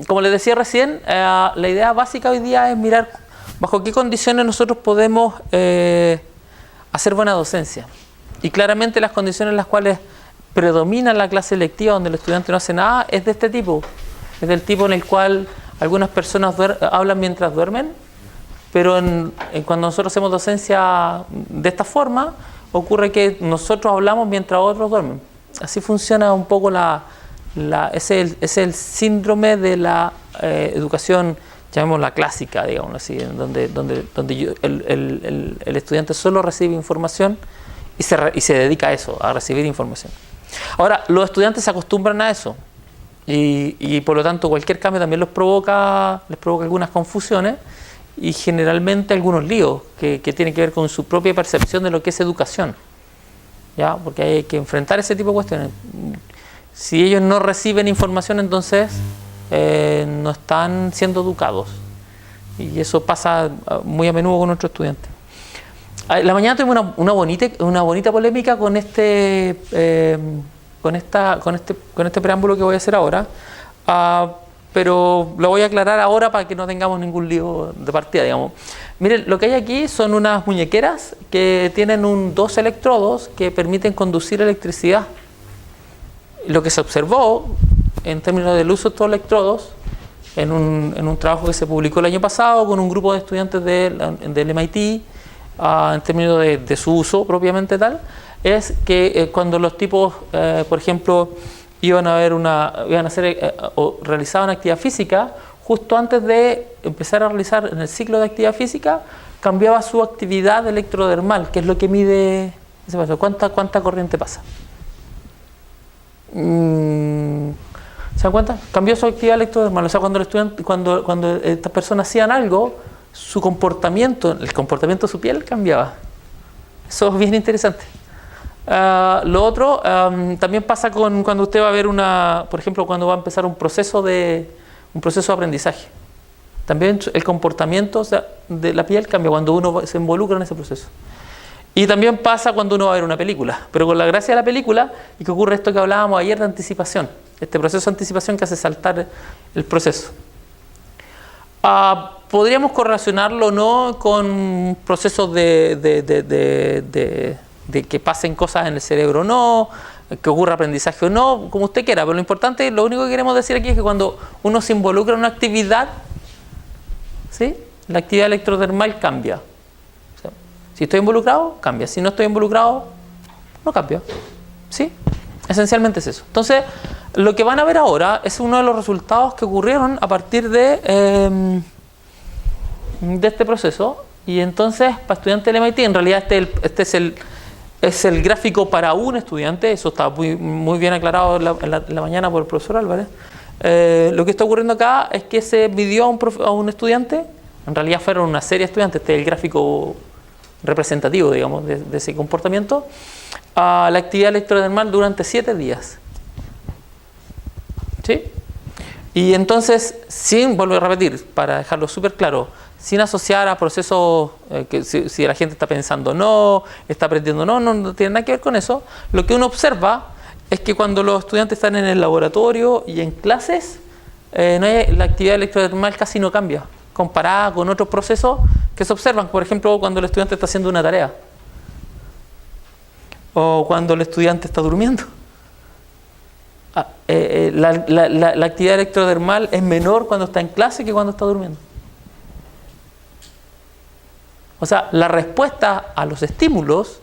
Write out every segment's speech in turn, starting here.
Como les decía recién, la idea básica hoy día es mirar bajo qué condiciones nosotros podemos hacer buena docencia. Y claramente las condiciones en las cuales predomina la clase lectiva, donde el estudiante no hace nada, es de este tipo. Es del tipo en el cual algunas personas hablan mientras duermen, pero cuando nosotros hacemos docencia de esta forma, ocurre que nosotros hablamos mientras otros duermen. Así funciona un poco ese es el síndrome de la educación, llamémosla clásica, digamos así, donde el estudiante solo recibe información y se dedica a eso, a recibir información. Ahora, los estudiantes se acostumbran a eso y por lo tanto cualquier cambio también les provoca algunas confusiones y generalmente algunos líos que tienen que ver con su propia percepción de lo que es educación, ¿ya? Porque hay que enfrentar ese tipo de cuestiones. Si ellos no reciben información, entonces no están siendo educados. Y eso pasa muy a menudo con nuestros estudiantes. La mañana tuvimos una bonita polémica con este preámbulo que voy a hacer ahora. Pero lo voy a aclarar ahora para que no tengamos ningún lío de partida, digamos. Miren, lo que hay aquí son unas muñequeras que tienen dos electrodos que permiten conducir electricidad. Lo que se observó en términos del uso de estos electrodos en un trabajo que se publicó el año pasado con un grupo de estudiantes del MIT, en términos de su uso propiamente tal, es que cuando los tipos, por ejemplo, realizaban actividad física, justo antes de empezar a realizar en el ciclo de actividad física, cambiaba su actividad electrodermal, que es lo que mide ese paso. ¿Cuánta corriente pasa? ¿Se dan cuenta? Cambió su actividad electrodermal. O sea, cuando estas personas hacían algo, el comportamiento de su piel cambiaba. Eso es bien interesante. Lo otro también pasa cuando usted va a ver por ejemplo, cuando va a empezar un proceso de aprendizaje. También el comportamiento, o sea, de la piel cambia cuando uno se involucra en ese proceso. Y también pasa cuando uno va a ver una película. Pero con la gracia de la película, y que ocurre esto que hablábamos ayer de anticipación. Este proceso de anticipación que hace saltar el proceso. Podríamos correlacionarlo o no con procesos de que pasen cosas en el cerebro o no, que ocurra aprendizaje o no, como usted quiera, pero lo único que queremos decir aquí es que cuando uno se involucra en una actividad, ¿sí?, la actividad electrodermal cambia. O sea, si estoy involucrado, cambia. Si no estoy involucrado, no cambia. ¿Sí? Esencialmente es eso. Entonces, lo que van a ver ahora es uno de los resultados que ocurrieron a partir de este proceso. Y entonces, para estudiantes del MIT, en realidad este es el gráfico para un estudiante. Eso está muy bien aclarado en la mañana por el profesor Álvarez. Lo que está ocurriendo acá es que se midió a un estudiante. En realidad fueron una serie de estudiantes. Este es el gráfico representativo, digamos, de ese comportamiento. La actividad electrodermal durante 7 días. ¿Sí? Y entonces, vuelvo a repetir, para dejarlo súper claro, sin asociar a procesos que si la gente está pensando no, está aprendiendo no tiene nada que ver con eso. Lo que uno observa es que cuando los estudiantes están en el laboratorio y en clases, la actividad electrodermal casi no cambia, comparada con otros procesos que se observan, por ejemplo, cuando el estudiante está haciendo una tarea o cuando el estudiante está durmiendo. La actividad electrodermal es menor cuando está en clase que cuando está durmiendo. O sea, la respuesta a los estímulos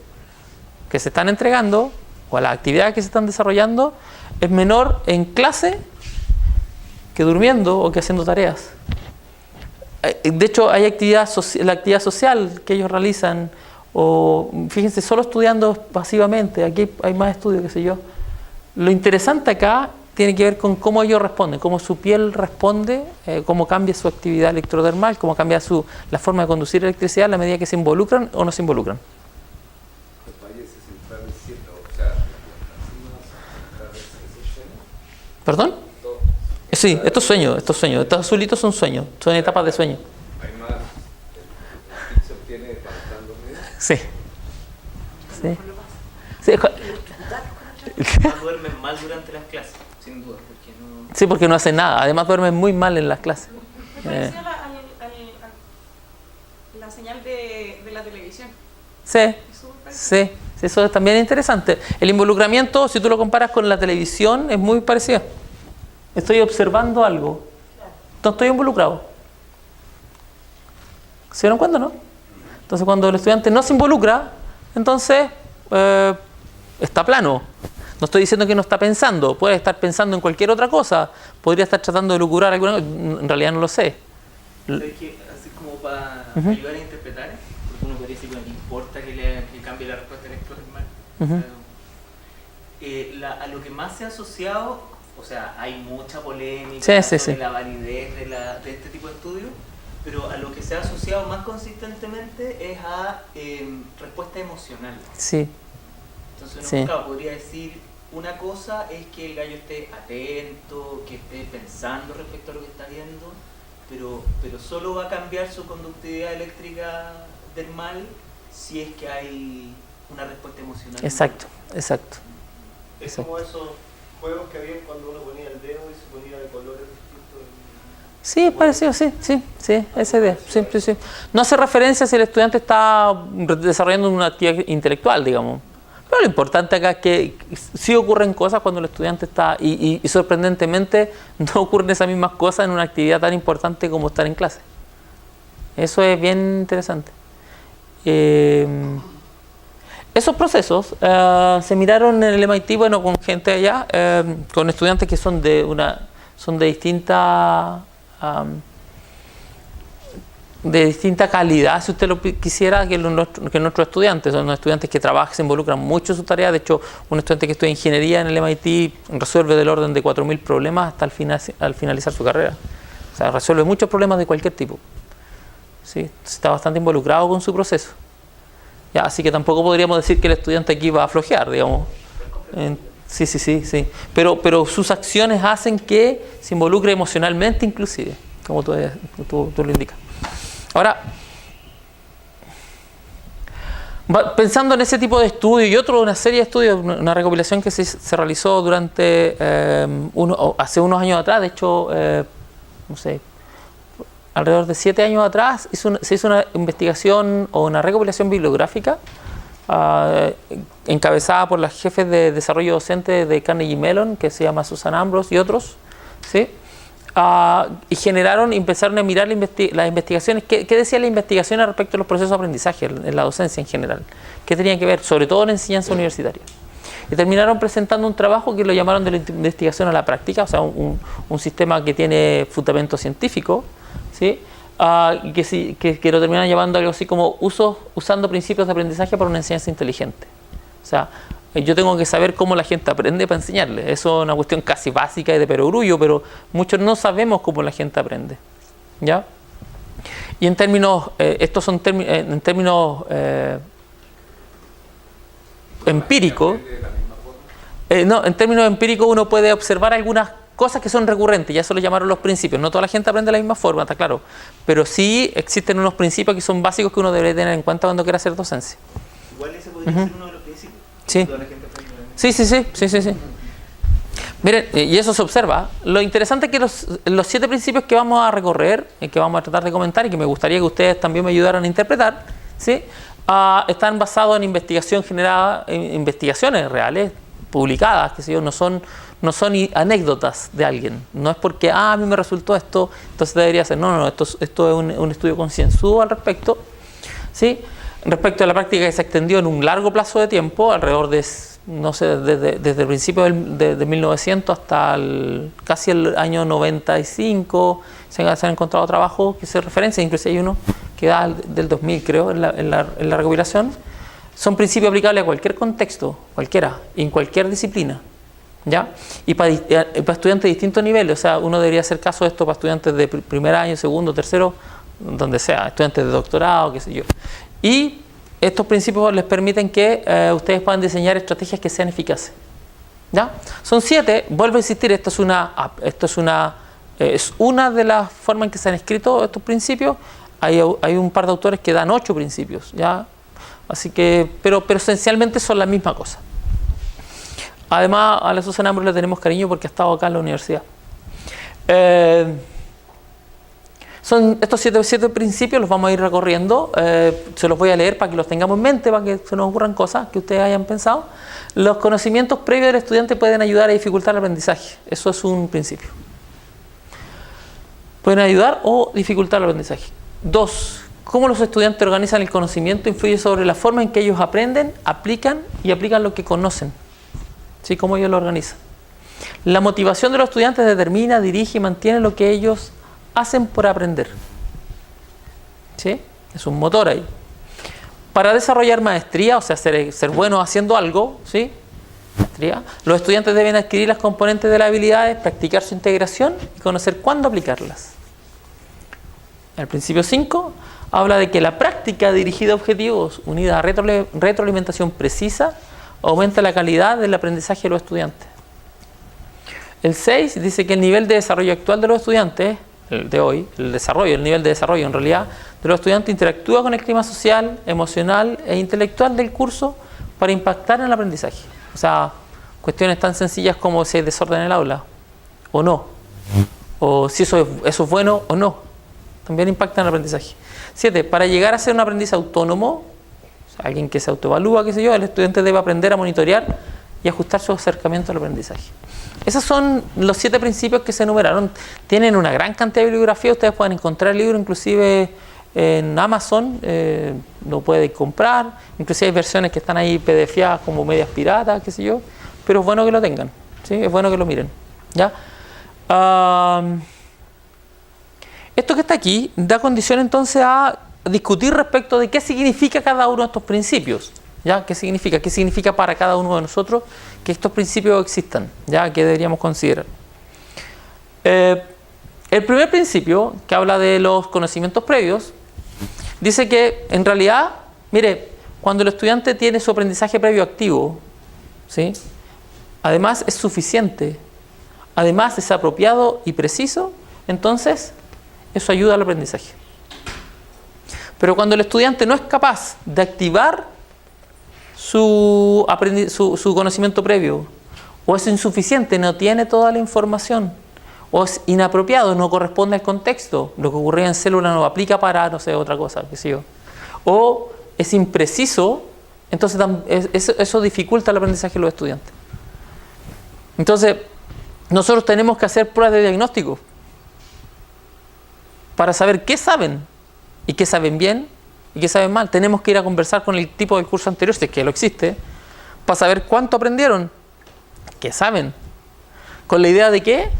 que se están entregando o a las actividades que se están desarrollando es menor en clase que durmiendo o que haciendo tareas. De hecho, hay la actividad social que ellos realizan, o fíjense, solo estudiando pasivamente. Aquí hay más estudios, qué sé yo. Lo interesante acá tiene que ver con cómo ellos responden, cómo su piel responde, cómo cambia su actividad electrodermal, cómo cambia la forma de conducir electricidad a la medida que se involucran o no se involucran. ¿Perdón? Sí, estos sueños. Estos azulitos son sueños, son etapas de sueño. ¿Hay más? ¿El se obtiene faltando medio? Sí. Duermen mal durante las clases. sin duda, porque no... Sí, porque no hacen nada. Además duermen muy mal en las clases. Me pareció la señal de la televisión. Sí, Es súper parecido. sí, sí, eso también es interesante. El involucramiento, si tú lo comparas con la televisión, es muy parecido. Estoy observando algo. No estoy involucrado. ¿Se dieron cuenta, no? Entonces, cuando el estudiante no se involucra, entonces está plano. No estoy diciendo que no está pensando. Puede estar pensando en cualquier otra cosa. Podría estar tratando de lucurar alguna cosa. En realidad no lo sé. ¿Sabes qué? Así como para ayudar a interpretar, porque uno podría decir, bueno, no importa que cambie la respuesta electoral, Ujú. a lo que más se ha asociado, o sea, hay mucha polémica Sí, sí, sobre sí. la validez de este tipo de estudios, pero a lo que se ha asociado más consistentemente es a respuesta emocional. Sí, Entonces uno Sí. claro, podría decir, una cosa es que el gallo esté atento, que esté pensando respecto a lo que está viendo, pero solo va a cambiar su conductividad eléctrica dermal si es que hay una respuesta emocional. exacto, exacto. Es como esos juegos que había cuando uno ponía el dedo y se ponía de colores distintos. Sí, es parecido, sí, esa idea. Sí, sí, sí. No hace referencia si el estudiante está desarrollando una actividad intelectual, digamos. Pero lo importante acá es que sí ocurren cosas cuando el estudiante está, y sorprendentemente no ocurren esas mismas cosas en una actividad tan importante como estar en clase. Eso es bien interesante. Esos procesos se miraron en el MIT, bueno, con gente allá, con estudiantes que son de distinta calidad, si usted lo quisiera, que nuestros estudiantes. Son estudiantes que trabajan, se involucran mucho en su tarea. De hecho, un estudiante que estudia ingeniería en el MIT resuelve del orden de 4.000 problemas hasta al finalizar su carrera. O sea, resuelve muchos problemas de cualquier tipo. ¿Sí? Está bastante involucrado con su proceso. Ya, así que tampoco podríamos decir que el estudiante aquí va a flojear, digamos. Sí. Pero sus acciones hacen que se involucre emocionalmente, inclusive, como tú lo indicas. Ahora, pensando en ese tipo de estudios y una serie de estudios, una recopilación que se realizó durante hace unos años atrás, de hecho, no sé, alrededor de 7 años atrás, se hizo una investigación o una recopilación bibliográfica encabezada por las jefes de desarrollo docente de Carnegie Mellon, que se llama Susan Ambrose y otros, ¿sí? Y empezaron a mirar las investigaciones. ¿Qué decían las investigaciones respecto a los procesos de aprendizaje en la docencia en general? ¿Qué tenían que ver? Sobre todo en enseñanza universitaria. Y terminaron presentando un trabajo que lo llamaron de la investigación a la práctica, o sea, un sistema que tiene fundamento científico, ¿sí? Que lo terminaron llamando algo así como usando principios de aprendizaje para una enseñanza inteligente. O sea, yo tengo que saber cómo la gente aprende para enseñarle. Eso es una cuestión casi básica y de perogrullo, pero muchos no sabemos cómo la gente aprende. ¿Ya? Y en términos, estos son en términos empíricos. No, en términos empíricos uno puede observar algunas cosas que son recurrentes, ya eso lo llamaron los principios. No toda la gente aprende de la misma forma, está claro. Pero sí existen unos principios que son básicos que uno debería tener en cuenta cuando quiera hacer docencia. Igual ese podría ser uno de los principios. Sí. Toda la gente aprende. Sí. Miren, y eso se observa. Lo interesante es que los 7 principios que vamos a recorrer, que vamos a tratar de comentar y que me gustaría que ustedes también me ayudaran a interpretar, ¿sí? Están basados en investigación generada, en investigaciones reales, publicadas, que sé yo, no son anécdotas de alguien. No es porque a mí me resultó esto, entonces debería ser. No, esto es un estudio concienzudo al respecto, ¿sí? Respecto a la práctica que se extendió en un largo plazo de tiempo, alrededor de, no sé, desde el principio de 1900 hasta casi el año 95, se han encontrado trabajos que se referencian, incluso hay uno que da del 2000, creo, en la recopilación. Son principios aplicables a cualquier contexto, cualquiera, en cualquier disciplina, ¿ya? Y para estudiantes de distintos niveles. O sea, uno debería hacer caso de esto para estudiantes de primer año, segundo, tercero, donde sea, estudiantes de doctorado, qué sé yo. Y estos principios les permiten que ustedes puedan diseñar estrategias que sean eficaces, ¿ya? Son 7, vuelvo a insistir, esto es una de las formas en que se han escrito estos principios. Hay un par de autores que dan 8 principios, ¿ya? Así que, pero esencialmente son la misma cosa. Además, a la Susana Ambros le tenemos cariño porque ha estado acá en la universidad. Son estos siete principios, los vamos a ir recorriendo. Se los voy a leer para que los tengamos en mente, para que se nos ocurran cosas que ustedes hayan pensado. Los conocimientos previos del estudiante pueden ayudar a dificultar el aprendizaje. Eso es un principio. Pueden ayudar o dificultar el aprendizaje. 2. Cómo los estudiantes organizan el conocimiento influye sobre la forma en que ellos aprenden, aplican lo que conocen. ¿Sí? Cómo ellos lo organizan. La motivación de los estudiantes determina, dirige y mantiene lo que ellos hacen por aprender. ¿Sí? Es un motor ahí. Para desarrollar maestría, o sea, ser buenos haciendo algo, ¿sí? Maestría, los estudiantes deben adquirir las componentes de las habilidades, practicar su integración y conocer cuándo aplicarlas. El principio 5 habla de que la práctica dirigida a objetivos unida a retroalimentación precisa aumenta la calidad del aprendizaje de los estudiantes. El 6 dice que el nivel de desarrollo actual de los estudiantes, el de hoy, el nivel de desarrollo en realidad de los estudiantes interactúa con el clima social, emocional e intelectual del curso para impactar en el aprendizaje. O sea, cuestiones tan sencillas como si hay desorden en el aula o no, o si eso es bueno o no, también impacta en el aprendizaje. 7. Para llegar a ser un aprendiz autónomo, o sea, alguien que se autoevalúa, qué sé yo, el estudiante debe aprender a monitorear y ajustar su acercamiento al aprendizaje. Esos son los 7 principios que se enumeraron. Tienen una gran cantidad de bibliografía. Ustedes pueden encontrar el libro inclusive en Amazon, lo pueden comprar. Inclusive hay versiones que están ahí pdfeadas como medias piratas, qué sé yo. Pero es bueno que lo tengan, ¿sí? Es bueno que lo miren, ¿ya? Esto que está aquí da condición entonces a discutir respecto de qué significa cada uno de estos principios. ¿Ya? ¿Qué significa? ¿Qué significa para cada uno de nosotros que estos principios existan? ¿Ya? ¿Qué deberíamos considerar? El primer principio, que habla de los conocimientos previos, dice que en realidad, mire, cuando el estudiante tiene su aprendizaje previo activo, ¿sí? Además es suficiente, además es apropiado y preciso, entonces eso ayuda al aprendizaje. Pero cuando el estudiante no es capaz de activar su conocimiento previo, o es insuficiente, no tiene toda la información, o es inapropiado, no corresponde al contexto, lo que ocurría en célula no aplica para, no sé, otra cosa, qué sé yo, o es impreciso, entonces eso dificulta el aprendizaje de los estudiantes. Entonces, nosotros tenemos que hacer pruebas de diagnóstico para saber qué saben, y qué saben bien, y qué saben mal. Tenemos que ir a conversar con el tipo del curso anterior, si es que lo existe, para saber cuánto aprendieron, qué saben. ¿Con la idea de qué?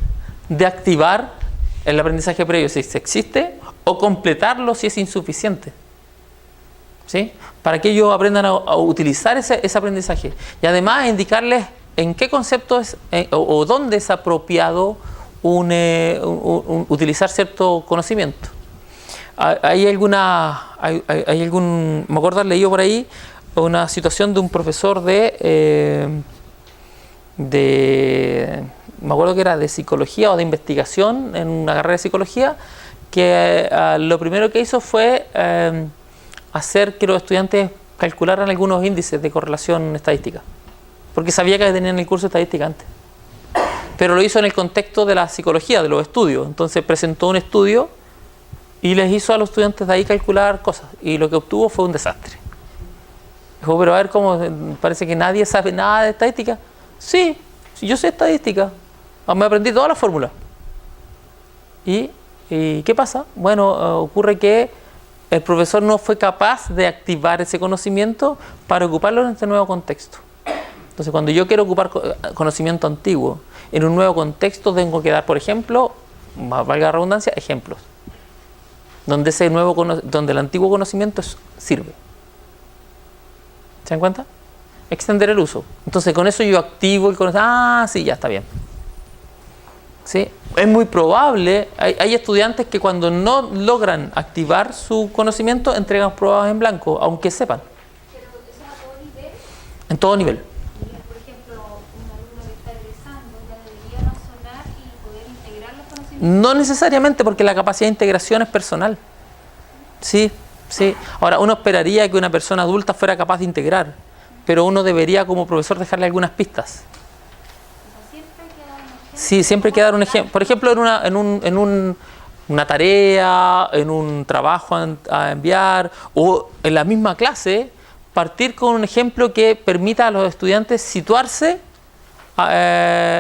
De activar el aprendizaje previo si existe, o completarlo si es insuficiente. ¿Sí? Para que ellos aprendan a utilizar ese aprendizaje. Y además indicarles en qué concepto es, o dónde es apropiado utilizar cierto conocimiento. Hay algún, me acuerdo haber leído por ahí una situación de un profesor me acuerdo que era de psicología o de investigación en una carrera de psicología, que lo primero que hizo fue hacer que los estudiantes calcularan algunos índices de correlación estadística, porque sabía que tenían el curso de estadística antes, pero lo hizo en el contexto de la psicología, de los estudios. Entonces presentó un estudio y les hizo a los estudiantes de ahí calcular cosas, y lo que obtuvo fue un desastre. Dijo, pero a ver, ¿cómo? Parece que nadie sabe nada de estadística. Sí, yo sé estadística, me aprendí todas las fórmulas. ¿Y qué pasa? Bueno, ocurre que el profesor no fue capaz de activar ese conocimiento para ocuparlo en este nuevo contexto. Entonces, cuando yo quiero ocupar conocimiento antiguo en un nuevo contexto, tengo que dar, por ejemplo, valga la redundancia, ejemplos, donde donde el antiguo conocimiento sirve. ¿Se dan cuenta? Extender el uso. Entonces, con eso yo activo el conocimiento. Ah, sí, ya está bien. ¿Sí? Es muy probable, hay estudiantes que cuando no logran activar su conocimiento, entregan pruebas en blanco, aunque sepan. ¿Pero eso a todo nivel? En todo nivel. Por ejemplo, un alumno que está egresando ya debería razonar y poder integrar los conocimientos. No necesariamente, porque la capacidad de integración es personal. Sí, sí. Ahora, uno esperaría que una persona adulta fuera capaz de integrar, pero uno debería como profesor dejarle algunas pistas. Sí, siempre hay que dar un ejemplo. Por ejemplo, una tarea, en un trabajo a enviar o en la misma clase, partir con un ejemplo que permita a los estudiantes situarse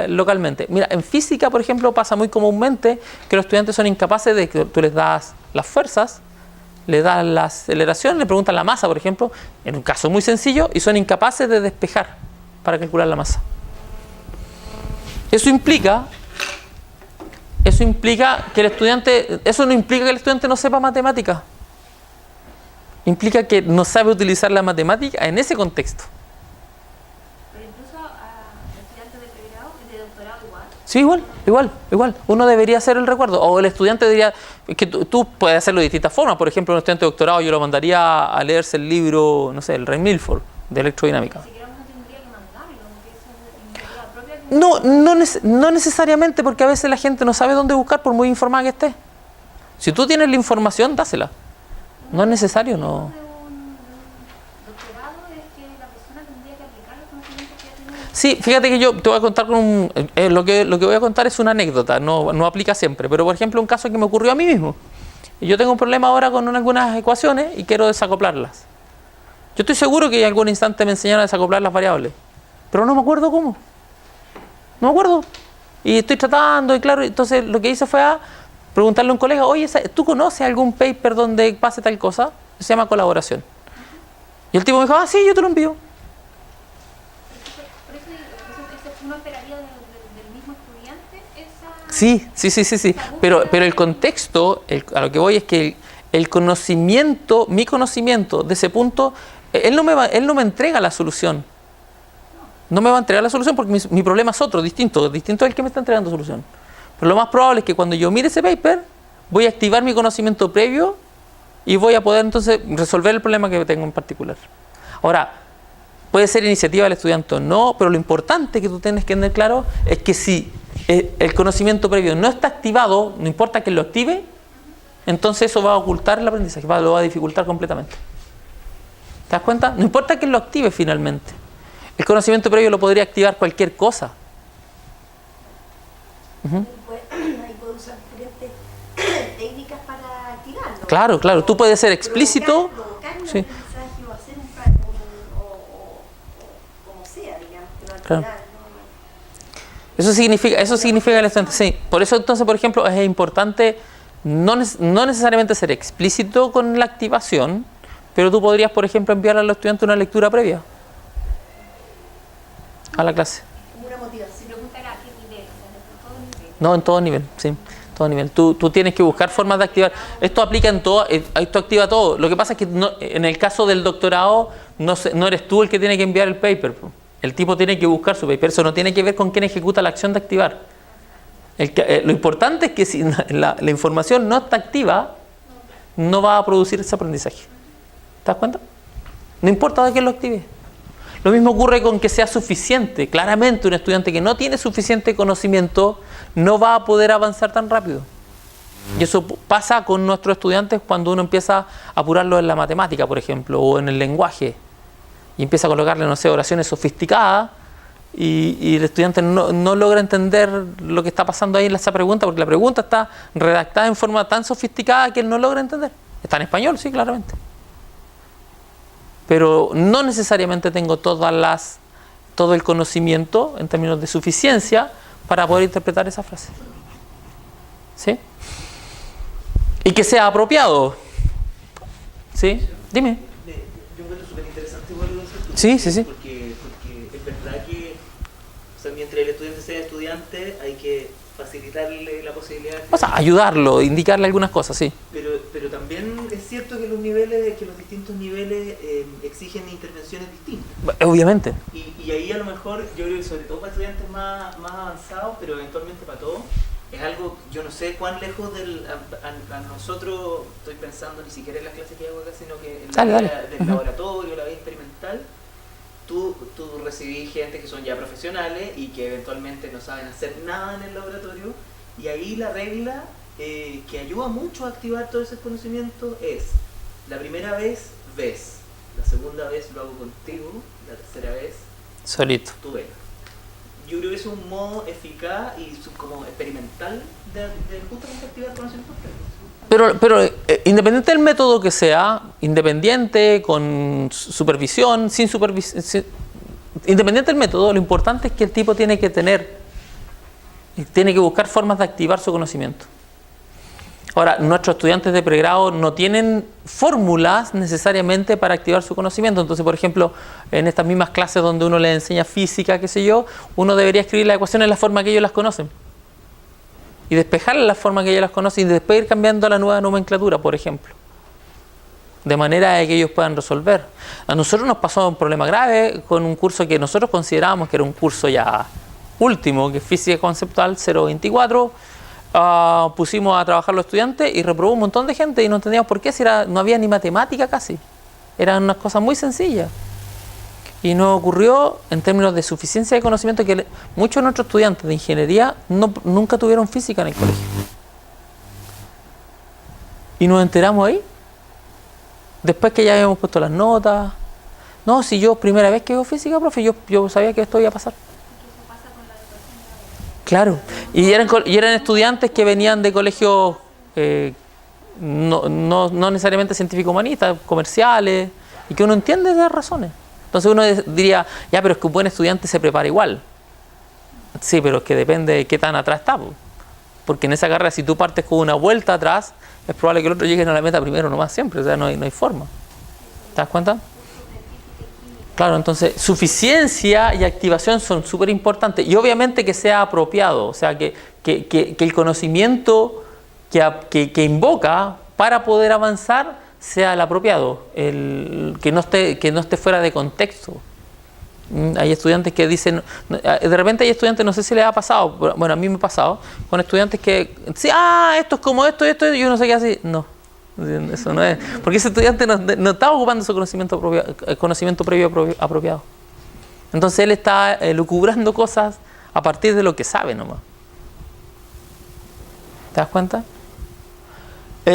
localmente. Mira, en física, por ejemplo, pasa muy comúnmente que los estudiantes son incapaces de que tú les das las fuerzas, le das la aceleración, le preguntan la masa, por ejemplo, en un caso muy sencillo, y son incapaces de despejar para calcular la masa. Eso implica que el estudiante, eso no implica que el estudiante no sepa matemática. Implica que no sabe utilizar la matemática en ese contexto. Pero incluso a estudiantes de pregrado y de doctorado igual. Sí, igual. Uno debería hacer el recuerdo. O el estudiante diría, que tú puedes hacerlo de distintas formas. Por ejemplo, un estudiante de doctorado yo lo mandaría a leerse el libro, no sé, el Ray Milford, de electrodinámica. Ni siquiera uno tendría que mandarlo, porque eso es iniciativa propia. No necesariamente, porque a veces la gente no sabe dónde buscar por muy informada que esté. Si tú tienes la información, dásela. No es necesario, no. De un doctorado es que la persona tendría que aplicar los conocimientos que ya tiene. Sí, fíjate que yo te voy a contar lo que voy a contar es una anécdota, no aplica siempre, pero por ejemplo un caso que me ocurrió a mí mismo. Yo tengo un problema ahora con algunas ecuaciones y quiero desacoplarlas. Yo estoy seguro que en algún instante me enseñaron a desacoplar las variables, pero no me acuerdo cómo. No me acuerdo. Y estoy tratando, y claro, entonces lo que hice fue preguntarle a un colega, oye, ¿tú conoces algún paper donde pase tal cosa? Se llama colaboración. Y el tipo me dijo, sí, yo te lo envío. Por eso uno esperaría del mismo estudiante esa... Sí. Pero el contexto, a lo que voy es que el conocimiento, mi conocimiento de ese punto, él no me entrega la solución. No me va a entregar la solución porque mi problema es otro, distinto al que me está entregando solución. Pero lo más probable es que cuando yo mire ese paper, voy a activar mi conocimiento previo y voy a poder entonces resolver el problema que tengo en particular. Ahora, puede ser iniciativa del estudiante o no, pero lo importante que tú tienes que tener claro es que si el conocimiento previo no está activado, no importa que lo active, entonces eso va a ocultar el aprendizaje, lo va a dificultar completamente. ¿Te das cuenta? No importa que lo active finalmente. El conocimiento previo lo podría activar cualquier cosa. Ahí puedo usar diferentes técnicas para activarlo. Claro, tú puedes ser explícito. Provocar un Sí. aprendizaje o hacer como sea, digamos, que no Claro. activar, ¿no? Eso significa el estudiante, sí. Por eso entonces, por ejemplo, es importante no necesariamente ser explícito con la activación, pero tú podrías, por ejemplo, enviar a los estudiantes una lectura previa a la clase. Como una motivación. Se pregunta a qué nivel, o sea, de todo nivel. No, en todo nivel, sí. Todo nivel. Tú tienes que buscar formas de activar. Esto aplica en todo, esto activa todo. Lo que pasa es que en el caso del doctorado no eres tú el que tiene que enviar el paper. El tipo tiene que buscar su paper. Eso no tiene que ver con quién ejecuta la acción de activar. Lo importante es que si la información no está activa, no va a producir ese aprendizaje. ¿Te das cuenta? No importa de quién lo active. Lo mismo ocurre con que sea suficiente. Claramente un estudiante que no tiene suficiente conocimiento no va a poder avanzar tan rápido. Y eso pasa con nuestros estudiantes cuando uno empieza a apurarlo en la matemática, por ejemplo, o en el lenguaje. Y empieza a colocarle, no sé, oraciones sofisticadas y el estudiante no logra entender lo que está pasando ahí en esa pregunta, porque la pregunta está redactada en forma tan sofisticada que él no logra entender. Está en español, sí, claramente. Pero no necesariamente tengo todo el conocimiento en términos de suficiencia para poder interpretar esa frase. ¿Sí? Y que sea apropiado. ¿Sí? Dime. Yo encuentro súper interesante igual lo que dices tú. Sí. Porque es verdad que, o sea, mientras el estudiante sea estudiante, hay que facilitarle la posibilidad de... O sea, ayudarlo, indicarle algunas cosas, sí. Pero también es cierto que los distintos niveles exigen intervenciones distintas. Obviamente. Y ahí a lo mejor, yo creo que sobre todo para estudiantes más avanzados, pero eventualmente para todos, es algo, yo no sé cuán lejos a nosotros, estoy pensando ni siquiera en las clases que hago acá, sino que en la Dale. vida del laboratorio, la vida experimental, tú recibís gente que son ya profesionales y que eventualmente no saben hacer nada en el laboratorio, y ahí la regla que ayuda mucho a activar todo ese conocimiento es: la primera vez ves, la segunda vez lo hago contigo, la tercera vez Solito. tú ves. yo creo que es un modo eficaz y como experimental de justamente activar conocimientos previos. Pero independiente del método que sea, independiente, con supervisión, sin supervisión, independiente del método, lo importante es que el tipo tiene que buscar formas de activar su conocimiento. Ahora, nuestros estudiantes de pregrado no tienen fórmulas necesariamente para activar su conocimiento. Entonces, por ejemplo, en estas mismas clases donde uno les enseña física, qué sé yo, uno debería escribir las ecuaciones en la forma que ellos las conocen. Y despejarlas en la forma que ellos las conocen y después ir cambiando la nueva nomenclatura, por ejemplo. De manera de que ellos puedan resolver. A nosotros nos pasó un problema grave con un curso que nosotros considerábamos que era un curso ya último, que es Física Conceptual 024. Pusimos a trabajar los estudiantes y reprobó un montón de gente y no entendíamos por qué, si no había ni matemática casi. Eran unas cosas muy sencillas. Y nos ocurrió en términos de suficiencia de conocimiento que muchos de nuestros estudiantes de ingeniería nunca tuvieron física en el colegio. Y nos enteramos ahí. Después que ya habíamos puesto las notas. No, si yo primera vez que veo física, profe, yo sabía que esto iba a pasar. Claro, y eran estudiantes que venían de colegios no necesariamente científico-humanistas, comerciales, y que uno entiende esas razones. Entonces uno diría, ya, pero es que un buen estudiante se prepara igual. Sí, pero es que depende de qué tan atrás está. Porque en esa carrera, si tú partes con una vuelta atrás, es probable que el otro llegue a la meta primero nomás siempre, o sea, no hay forma. ¿Te das cuenta? Claro, entonces suficiencia y activación son súper importantes y obviamente que sea apropiado, o sea, que el conocimiento que invoca para poder avanzar sea el apropiado, que no esté fuera de contexto. Hay estudiantes que dicen, de repente hay estudiantes, no sé si les ha pasado, bueno, a mí me ha pasado, con estudiantes que, sí, esto es como esto, y uno se queda así, no. Eso no es, porque ese estudiante no está ocupando su conocimiento previo apropiado. Entonces él está lucubrando cosas a partir de lo que sabe nomás. ¿Te das cuenta?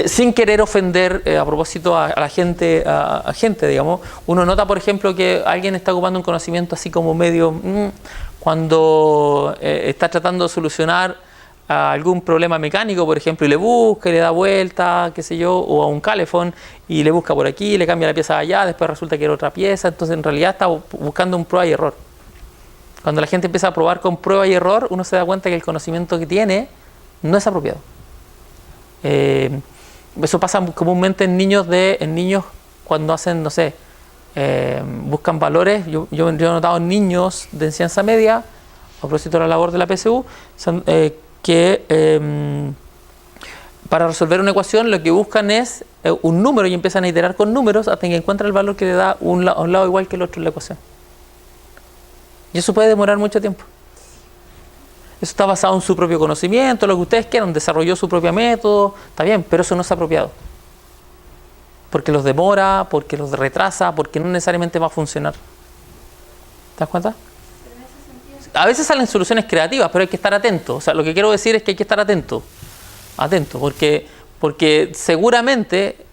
Sin querer ofender a propósito a la gente, a gente, digamos. Uno nota, por ejemplo, que alguien está ocupando un conocimiento así como medio cuando está tratando de solucionar algún problema mecánico, por ejemplo, y le busca y le da vuelta, qué sé yo, o a un calefón y le busca por aquí, le cambia la pieza allá, después resulta que era otra pieza, entonces en realidad está buscando un prueba y error. Cuando la gente empieza a probar con prueba y error, uno se da cuenta que el conocimiento que tiene no es apropiado. Eso pasa comúnmente en niños cuando hacen, no sé, buscan valores. Yo he notado en niños de enseñanza media, a propósito de la labor de la PSU, que para resolver una ecuación lo que buscan es un número y empiezan a iterar con números hasta que encuentran el valor que le da un lado igual que el otro en la ecuación. Y eso puede demorar mucho tiempo. Eso está basado en su propio conocimiento, lo que ustedes quieran, desarrolló su propio método, está bien, pero eso no es apropiado. Porque los demora, porque los retrasa, porque no necesariamente va a funcionar. ¿Te das cuenta? A veces salen soluciones creativas, pero hay que estar atento. O sea, lo que quiero decir es que hay que estar atento, porque seguramente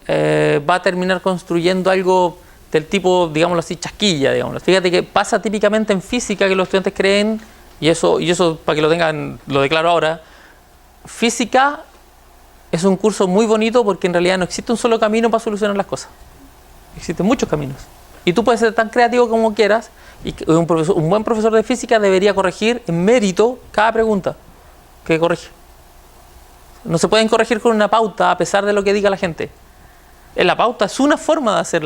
va a terminar construyendo algo del tipo, digámoslo así, chasquilla, digámoslo. Fíjate que pasa típicamente en física que los estudiantes creen, y eso para que lo tengan, lo declaro ahora, física es un curso muy bonito porque en realidad no existe un solo camino para solucionar las cosas. Existen muchos caminos. Y tú puedes ser tan creativo como quieras, y un buen profesor de física debería corregir en mérito cada pregunta que corrige. No se pueden corregir con una pauta a pesar de lo que diga la gente. La pauta es una forma de hacer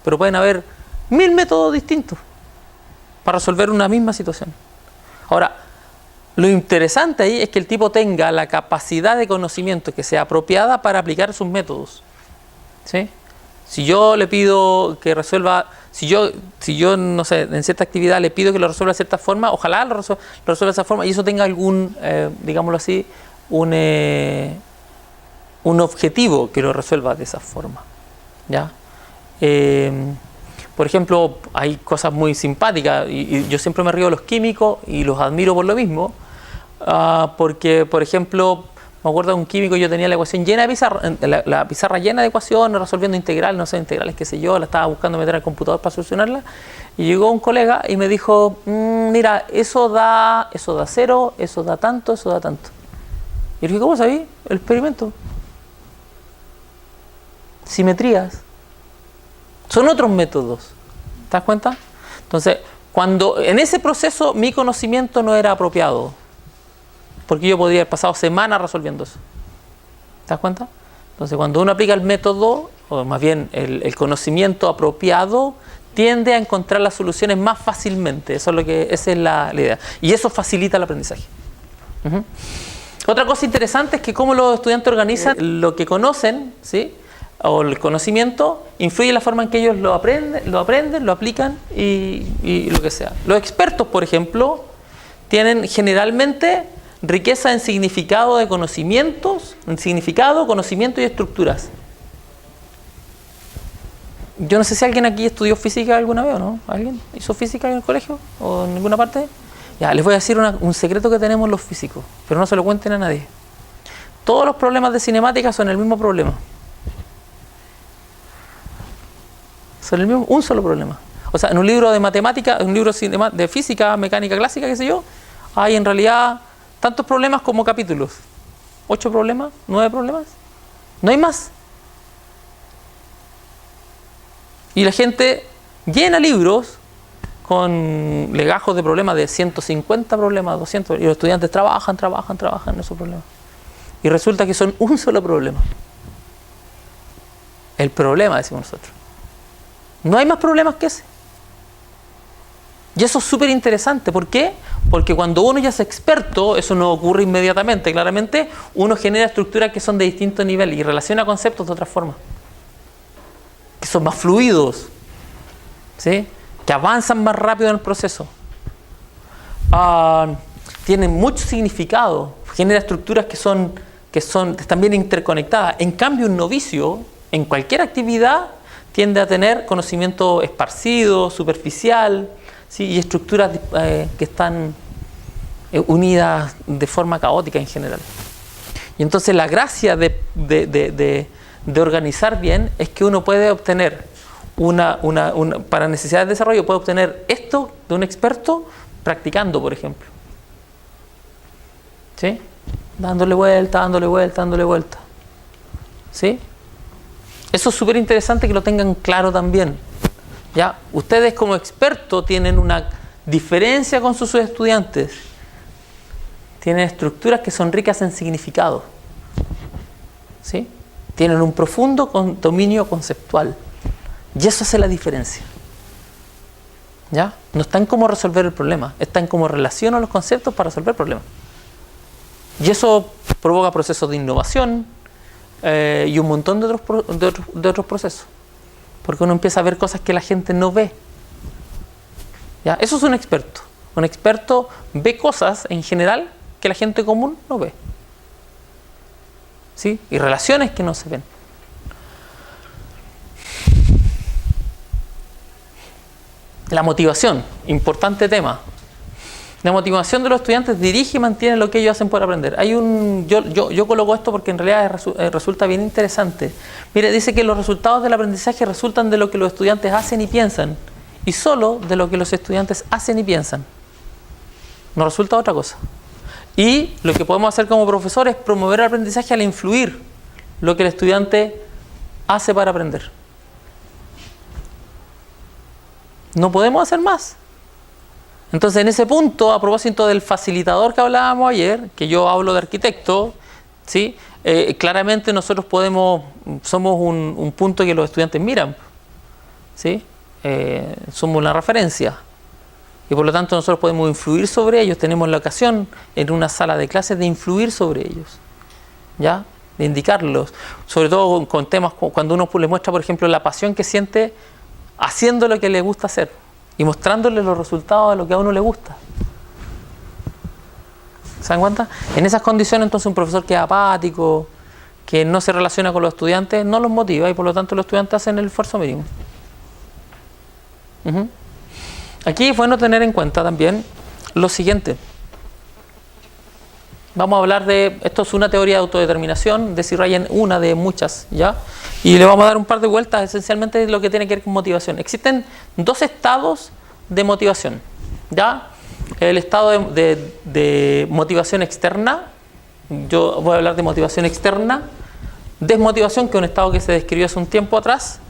pero pueden haber 1000 métodos distintos para resolver una misma situación. Ahora, lo interesante ahí es que el tipo tenga la capacidad de conocimiento que sea apropiada para aplicar sus métodos. ¿Sí? Si yo le pido que resuelva, si yo no sé, en cierta actividad le pido que lo resuelva de cierta forma, ojalá lo resuelva de esa forma y eso tenga algún, digámoslo así, un objetivo que lo resuelva de esa forma. ¿Ya? Por ejemplo, hay cosas muy simpáticas y yo siempre me río de los químicos y los admiro por lo mismo, porque, por ejemplo, Me acuerdo de un químico, yo tenía la ecuación llena de pizarra, la pizarra llena de ecuaciones, resolviendo integrales, no sé, integrales, qué sé yo, la estaba buscando meter al computador para solucionarla. Y llegó un colega y me dijo, mira, eso da 0, eso da tanto, eso da tanto. Y le dije, ¿cómo sabí? El experimento. Simetrías. Son otros métodos. ¿Te das cuenta? Entonces, cuando en ese proceso mi conocimiento no era apropiado, porque yo podría haber pasado semanas resolviendo eso. ¿Te das cuenta? Entonces, cuando uno aplica el método, o más bien el conocimiento apropiado, tiende a encontrar las soluciones más fácilmente. Esa es la idea. Y eso facilita el aprendizaje. Otra cosa interesante es que cómo los estudiantes organizan lo que conocen, ¿sí? O el conocimiento, influye en la forma en que ellos lo aprenden, lo aplican y lo que sea. Los expertos, por ejemplo, tienen generalmente riqueza en significado de conocimientos, en significado, conocimiento y estructuras. Yo no sé si alguien aquí estudió física alguna vez o no. ¿Alguien hizo física en el colegio o en ninguna parte? Ya, les voy a decir un secreto que tenemos los físicos, pero no se lo cuenten a nadie. Todos los problemas de cinemática son el mismo problema. Son el mismo, un solo problema. O sea, en un libro de matemática, en un libro de física, mecánica clásica, qué sé yo, hay en realidad tantos problemas como capítulos. 8 problemas, 9 problemas. No hay más. Y la gente llena libros con legajos de problemas de 150 problemas, 200, y los estudiantes trabajan en esos problemas. Y resulta que son un solo problema. El problema, decimos nosotros. No hay más problemas que ese. Y eso es súper interesante. ¿Por qué? Porque cuando uno ya es experto, eso no ocurre inmediatamente, claramente, uno genera estructuras que son de distintos niveles y relaciona conceptos de otra forma. Que son más fluidos, ¿sí? Que avanzan más rápido en el proceso. Tienen mucho significado, genera estructuras que están bien interconectadas. En cambio, un novicio, en cualquier actividad, tiende a tener conocimiento esparcido, superficial, ¿sí? Y estructuras que están unidas de forma caótica en general. Y entonces la gracia de organizar bien es que uno puede obtener para necesidades de desarrollo, puede obtener esto de un experto practicando, por ejemplo. ¿Sí? Dándole vuelta. ¿Sí? Eso es súper interesante que lo tengan claro también. ¿Ya? Ustedes como expertos tienen una diferencia con sus estudiantes. Tienen estructuras que son ricas en significado. ¿Sí? Tienen un profundo dominio conceptual. Y eso hace la diferencia. ¿Ya? No está en cómo resolver el problema, está en cómo relacionan los conceptos para resolver problemas. Y eso provoca procesos de innovación y un montón de otros procesos. Porque uno empieza a ver cosas que la gente no ve. ¿Ya? Eso es un experto. Un experto ve cosas en general que la gente común no ve. ¿Sí? Y relaciones que no se ven. La motivación, importante tema. La motivación de los estudiantes dirige y mantiene lo que ellos hacen por aprender. Yo coloco esto porque en realidad resulta bien interesante. Mire, dice que los resultados del aprendizaje resultan de lo que los estudiantes hacen y piensan, y solo de lo que los estudiantes hacen y piensan. No resulta otra cosa. Y lo que podemos hacer como profesores es promover el aprendizaje al influir lo que el estudiante hace para aprender. No podemos hacer más. Entonces, en ese punto, a propósito del facilitador que hablábamos ayer, que yo hablo de arquitecto, ¿sí? Claramente nosotros somos un punto que los estudiantes miran, ¿sí? Somos una referencia. Y por lo tanto nosotros podemos influir sobre ellos, tenemos la ocasión en una sala de clases de influir sobre ellos, ¿ya? De indicarlos, sobre todo con temas cuando uno les muestra, por ejemplo, la pasión que siente haciendo lo que le gusta hacer y mostrándoles los resultados de lo que a uno le gusta. ¿Se dan cuenta? En esas condiciones entonces un profesor que es apático, que no se relaciona con los estudiantes, no los motiva y por lo tanto los estudiantes hacen el esfuerzo mínimo. Aquí es bueno tener en cuenta también lo siguiente. Vamos a hablar de, esto es una teoría de autodeterminación, de C. Ryan, una de muchas, ¿ya? Y le vamos a dar un par de vueltas, esencialmente lo que tiene que ver con motivación. Existen dos estados de motivación, ¿ya? El estado de motivación externa, yo voy a hablar de motivación externa, desmotivación, que es un estado que se describió hace un tiempo atrás,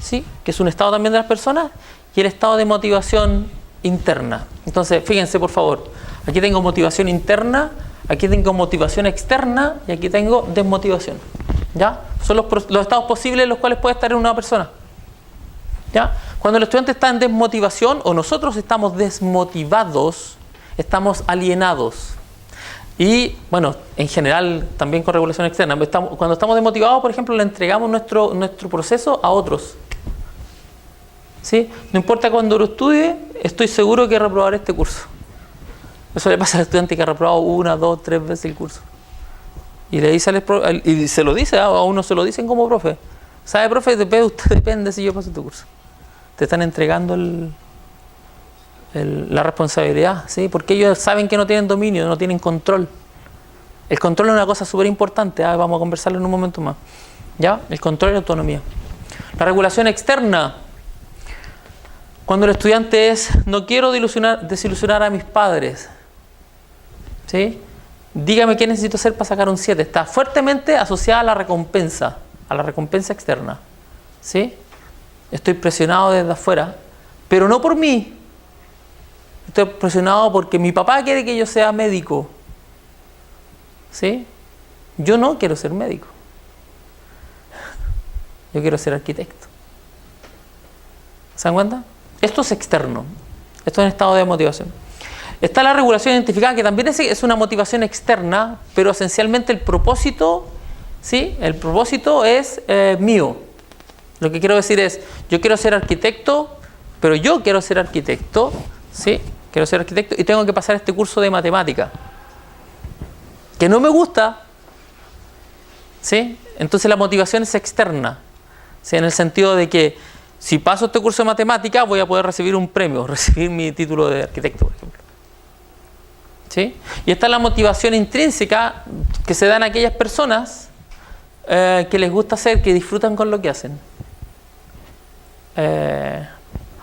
¿sí? Que es un estado también de las personas, y el estado de motivación interna. Entonces, fíjense por favor, aquí tengo motivación interna, aquí tengo motivación externa y aquí tengo desmotivación. ¿Ya? Son los estados posibles en los cuales puede estar en una persona. ¿Ya? Cuando el estudiante está en desmotivación o nosotros estamos desmotivados, estamos alienados. Y, bueno, en general también con regulación externa. Cuando estamos desmotivados, por ejemplo, le entregamos nuestro proceso a otros. ¿Sí? No importa cuándo lo estudie, estoy seguro que reprobaré este curso. Eso le pasa al estudiante que ha reprobado 1, 2, 3 veces el curso. Y le dice y se lo dice, a uno se lo dicen como profe. ¿Sabe, profe? Usted depende si yo paso este curso. Te están entregando la responsabilidad, ¿sí? Porque ellos saben que no tienen dominio, no tienen control. El control es una cosa súper importante, vamos a conversarlo en un momento más. ¿Ya? El control y la autonomía. La regulación externa. Cuando el estudiante no quiero desilusionar a mis padres, ¿sí? Dígame qué necesito hacer para sacar un 7. Está fuertemente asociada a la recompensa externa, ¿sí? Estoy presionado desde afuera, pero no por mí. Estoy presionado porque mi papá quiere que yo sea médico, ¿sí? Yo no quiero ser médico. Yo quiero ser arquitecto. ¿Se dan cuenta? Esto es externo. Esto es un estado de motivación. Está la regulación identificada, que también es una motivación externa, pero esencialmente el propósito, ¿sí? El propósito es mío. Lo que quiero decir es, yo quiero ser arquitecto, pero yo quiero ser arquitecto, ¿sí? Quiero ser arquitecto y tengo que pasar este curso de matemática, que no me gusta, ¿sí? Entonces la motivación es externa, ¿sí? En el sentido de que si paso este curso de matemática voy a poder recibir un premio, recibir mi título de arquitecto, por ejemplo. ¿Sí? Y esta es la motivación intrínseca que se da en aquellas personas que les gusta hacer, que disfrutan con lo que hacen.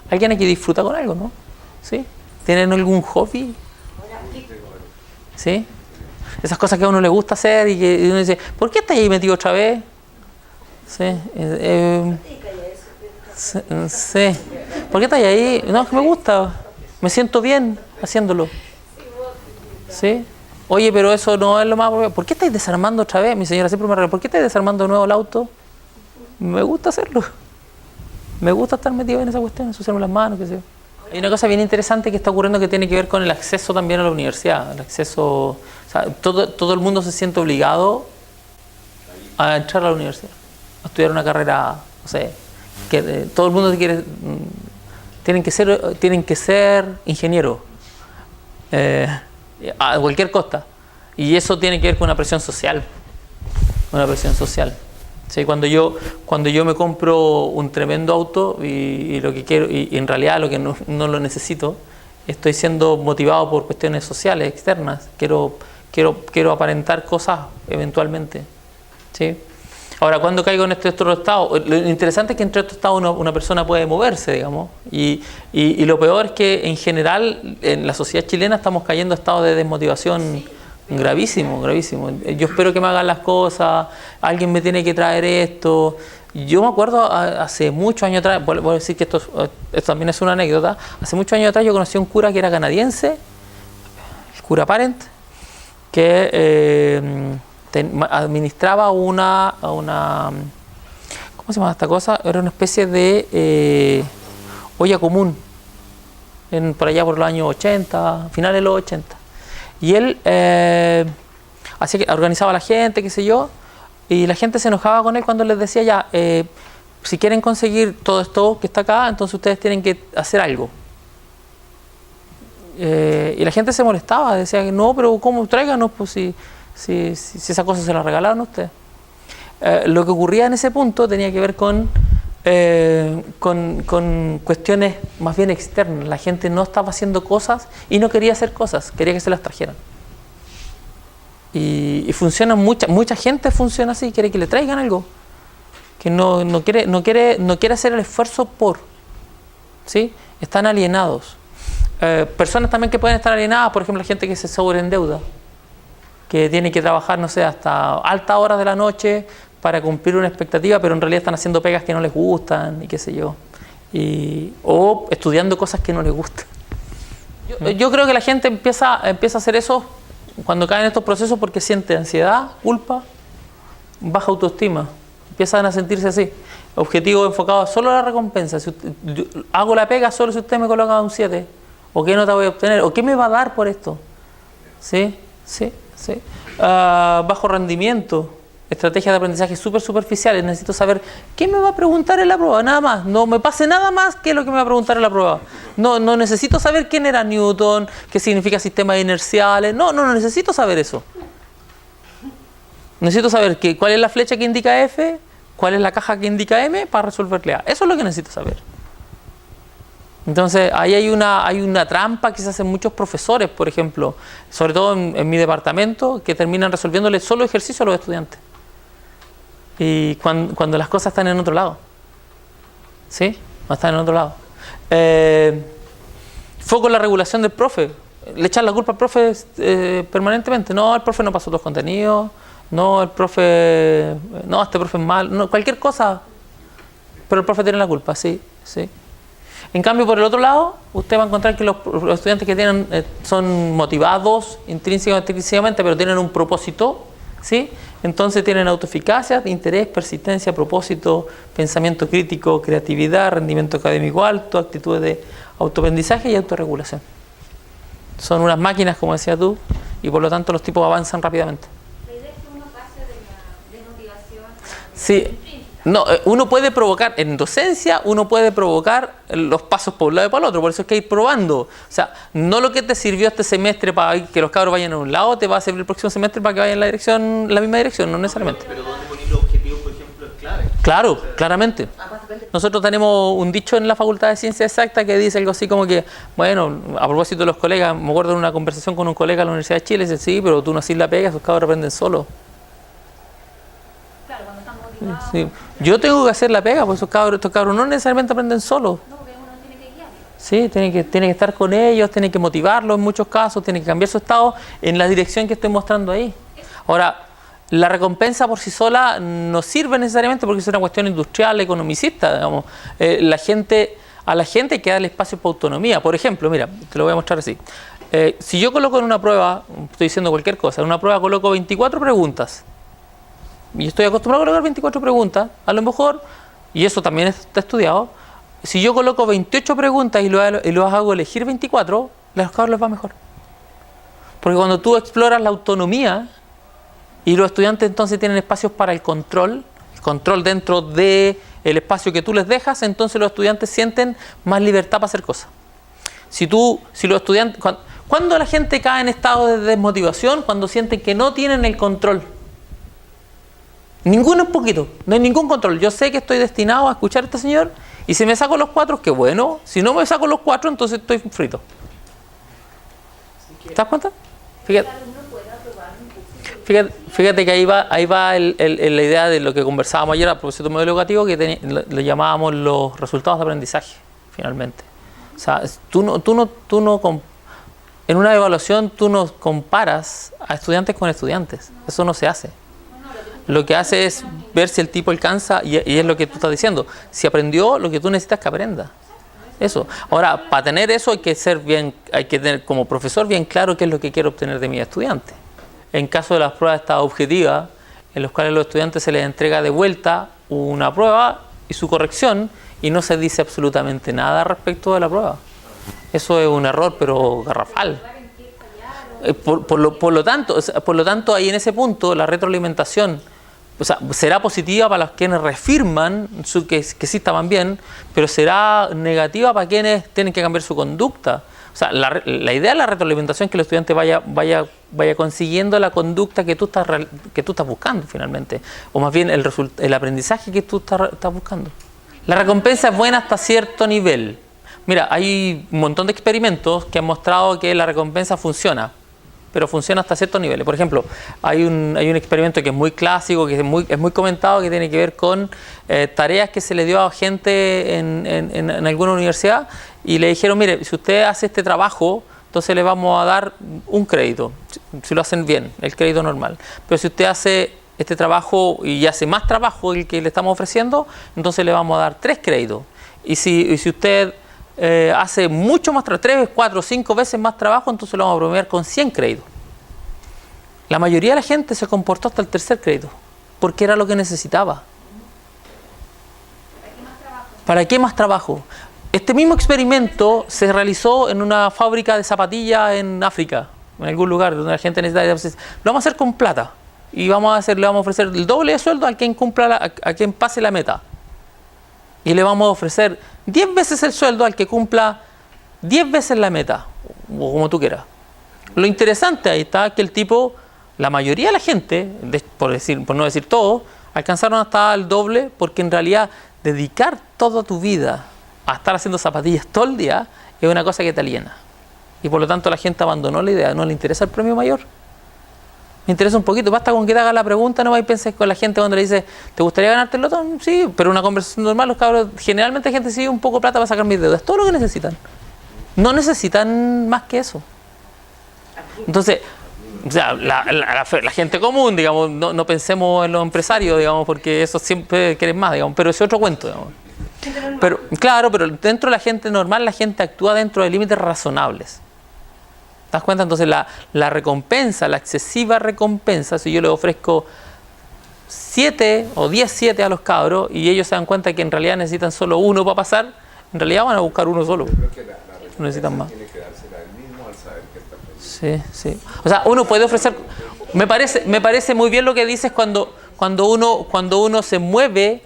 ¿Alguien aquí disfruta con algo, no? ¿Sí? ¿Tienen algún hobby? ¿Sí? Esas cosas que a uno le gusta hacer y que uno dice, ¿por qué estás ahí metido otra vez? ¿Sí? Sí. ¿Por qué estás ahí? No, es que me gusta. Me siento bien haciéndolo. ¿Sí? Oye, pero eso no es lo más... ¿Por qué estáis desarmando otra vez? Mi señora siempre me recuerda, ¿por qué estáis desarmando de nuevo el auto? Me gusta hacerlo. Me gusta estar metido en esa cuestión, ensuciarme las manos, qué sé yo. Hay una cosa bien interesante que está ocurriendo que tiene que ver con el acceso también a la universidad. El acceso... O sea, todo el mundo se siente obligado a entrar a la universidad, a estudiar una carrera, no sé, que todo el mundo quiere... Tienen que ser ingeniero. A cualquier costa. Y eso tiene que ver con una presión social. Una presión social. ¿Sí? Cuando yo me compro un tremendo auto y lo que quiero, y en realidad lo que no lo necesito, estoy siendo motivado por cuestiones sociales, externas. Quiero aparentar cosas eventualmente. ¿Sí? Ahora, cuando caigo en este otro estado, lo interesante es que entre estos estados una persona puede moverse, digamos, y lo peor es que en general en la sociedad chilena estamos cayendo a estados de desmotivación gravísimo. Yo espero que me hagan las cosas, alguien me tiene que traer esto. Yo me acuerdo hace muchos años atrás, voy a decir que esto también es una anécdota, hace muchos años atrás yo conocí a un cura que era canadiense, el cura Parent, que... administraba una ¿cómo se llama esta cosa? Era una especie de olla común por allá por los años 80, finales de los 80, y él hacía que organizaba a la gente, qué sé yo, y la gente se enojaba con él cuando les decía ya, si quieren conseguir todo esto que está acá, entonces ustedes tienen que hacer algo. Y la gente se molestaba, decía que no, pero ¿cómo? Tráiganos, pues si esa cosa se la regalaron a usted. Lo que ocurría en ese punto tenía que ver con cuestiones más bien externas. La gente no estaba haciendo cosas y no quería hacer cosas, quería que se las trajeran. Y funciona, mucha gente funciona así, quiere que le traigan algo. Que no quiere hacer el esfuerzo por. ¿Sí? Están alienados. Personas también que pueden estar alienadas, por ejemplo, la gente que se sobreendeuda, que tiene que trabajar, no sé, hasta altas horas de la noche para cumplir una expectativa, pero en realidad están haciendo pegas que no les gustan y qué sé yo. O estudiando cosas que no les gustan. Yo creo que la gente empieza a hacer eso cuando caen en estos procesos porque siente ansiedad, culpa, baja autoestima. Empiezan a sentirse así. Objetivo enfocado solo a la recompensa. Si yo hago la pega solo si usted me coloca un 7. ¿O qué nota voy a obtener? ¿O qué me va a dar por esto? ¿Sí? Bajo rendimiento. Estrategias de aprendizaje súper superficiales. Necesito saber qué me va a preguntar en la prueba. Nada más. No me pase nada más que lo que me va a preguntar en la prueba. No necesito saber quién era Newton, qué significa sistemas inerciales. No necesito saber eso. Necesito saber cuál es la flecha que indica F, cuál es la caja que indica M para resolverle A. Eso es lo que necesito saber. Entonces, ahí hay una trampa que se hacen muchos profesores, por ejemplo, sobre todo en mi departamento, que terminan resolviéndole solo ejercicio a los estudiantes. Y cuando las cosas están en otro lado. ¿Sí? Están en otro lado. Foco en la regulación del profe. Le echan la culpa al profe permanentemente. No, el profe no pasó los contenidos. No, este profe es mal. No, cualquier cosa. Pero el profe tiene la culpa, sí. En cambio, por el otro lado, usted va a encontrar que los estudiantes que tienen son motivados intrínsecamente, pero tienen un propósito, ¿sí? Entonces tienen autoeficacia, interés, persistencia, propósito, pensamiento crítico, creatividad, rendimiento académico alto, actitudes de autoaprendizaje y autorregulación. Son unas máquinas, como decías tú, y por lo tanto los tipos avanzan rápidamente. La idea es que uno pase de la desmotivación a la Sí. intrínseca. No, uno puede provocar, en docencia, uno puede provocar los pasos por un lado y por el otro, por eso es que hay que ir probando. O sea, no lo que te sirvió este semestre para que los cabros vayan a un lado, te va a servir el próximo semestre para que vayan en la misma dirección, no necesariamente. Pero donde poner los objetivos, por ejemplo, es clave. Claro, claramente. Nosotros tenemos un dicho en la Facultad de Ciencias Exactas que dice algo así como que, bueno, a propósito de los colegas, me acuerdo de una conversación con un colega de la Universidad de Chile, dice, sí, pero tú no haces la pega, esos cabros aprenden solos. Claro, cuando están motivados. Sí. Yo tengo que hacer la pega, porque estos cabros no necesariamente aprenden solos. No, porque uno tiene que guiarlos. Sí, tiene que estar con ellos, tiene que motivarlos en muchos casos, tiene que cambiar su estado en la dirección que estoy mostrando ahí. Ahora, la recompensa por sí sola no sirve necesariamente porque es una cuestión industrial, economicista, digamos. A la gente hay que darle espacio para autonomía. Por ejemplo, mira, te lo voy a mostrar así. Si yo coloco en una prueba, estoy diciendo cualquier cosa, en una prueba coloco 24 preguntas, y estoy acostumbrado a colocar 24 preguntas, a lo mejor, y eso también está estudiado, si yo coloco 28 preguntas y los hago elegir 24, a los cabros les va mejor. Porque cuando tú exploras la autonomía, y los estudiantes entonces tienen espacios para el control dentro del espacio que tú les dejas, entonces los estudiantes sienten más libertad para hacer cosas. Si los estudiantes, cuando la gente cae en estado de desmotivación, cuando sienten que no tienen el control. Ninguno es poquito, no hay ningún control. Yo sé que estoy destinado a escuchar a este señor y si me saco los 4, qué bueno. Si no me saco los 4, entonces estoy frito. ¿Te das cuenta? Fíjate que ahí va la idea de lo que conversábamos ayer a propósito del modelo educativo, que lo llamábamos los resultados de aprendizaje, finalmente. O sea, en una evaluación tú no comparas a estudiantes con estudiantes. Eso no se hace. Lo que hace es ver si el tipo alcanza, y es lo que tú estás diciendo. Si aprendió, lo que tú necesitas que aprenda. Eso. Ahora, para tener eso hay que tener como profesor bien claro qué es lo que quiero obtener de mis estudiantes. En caso de las pruebas estas objetivas, en los cuales a los estudiantes se les entrega de vuelta una prueba y su corrección, y no se dice absolutamente nada respecto de la prueba. Eso es un error, pero garrafal. Por lo tanto, ahí en ese punto, la retroalimentación, o sea, será positiva para los quienes reafirman que sí estaban bien, pero será negativa para quienes tienen que cambiar su conducta. O sea, la idea de la retroalimentación es que el estudiante vaya consiguiendo la conducta que tú estás buscando finalmente, o más bien el aprendizaje que tú estás buscando. La recompensa es buena hasta cierto nivel. Mira, hay un montón de experimentos que han mostrado que la recompensa funciona. pero funciona hasta ciertos niveles. Por ejemplo, hay un experimento que es muy clásico, que es muy comentado, que tiene que ver con tareas que se le dio a gente en alguna universidad y le dijeron, mire, si usted hace este trabajo, entonces le vamos a dar un crédito, si lo hacen bien, el crédito normal. Pero si usted hace este trabajo y hace más trabajo del que le estamos ofreciendo, entonces le vamos a dar 3 créditos. Y si usted hace mucho más trabajo, 3, 4, 5 veces más trabajo, entonces lo vamos a premiar con 100 créditos. La mayoría de la gente se comportó hasta el 3er crédito, porque era lo que necesitaba. ¿Para qué más trabajo? Este mismo experimento se realizó en una fábrica de zapatillas en África, en algún lugar donde la gente necesita. Lo vamos a hacer con plata y le vamos a ofrecer el doble de sueldo a quien a quien pase la meta. Y le vamos a ofrecer 10 veces el sueldo al que cumpla 10 veces la meta, o como tú quieras. Lo interesante ahí está que el tipo, la mayoría de la gente, por no decir todo, alcanzaron hasta el doble, porque en realidad dedicar toda tu vida a estar haciendo zapatillas todo el día es una cosa que te aliena. Y por lo tanto la gente abandonó la idea, no le interesa el premio mayor. Me interesa un poquito, basta con que te hagas la pregunta, no vais a pensar con la gente cuando le dice, ¿te gustaría ganarte el loto? Sí, pero una conversación normal, los cabros, generalmente la gente sigue un poco de plata para sacar mis deudas, es todo lo que necesitan. No necesitan más que eso. Entonces, o sea, la gente común, digamos, no pensemos en los empresarios, digamos, porque eso siempre quieren más, digamos, pero es otro cuento, digamos. Pero, claro, pero dentro de la gente normal, la gente actúa dentro de límites razonables. ¿Te das cuenta? Entonces la recompensa, la excesiva recompensa, si yo les ofrezco 7 o 10 7 a los cabros y ellos se dan cuenta que en realidad necesitan solo uno para pasar, en realidad van a buscar uno solo. Yo creo que la No necesitan más. tiene que dársela él mismo al saber que está perdiendo. Sí, sí. O sea, uno puede ofrecer. Me parece muy bien lo que dices cuando uno se mueve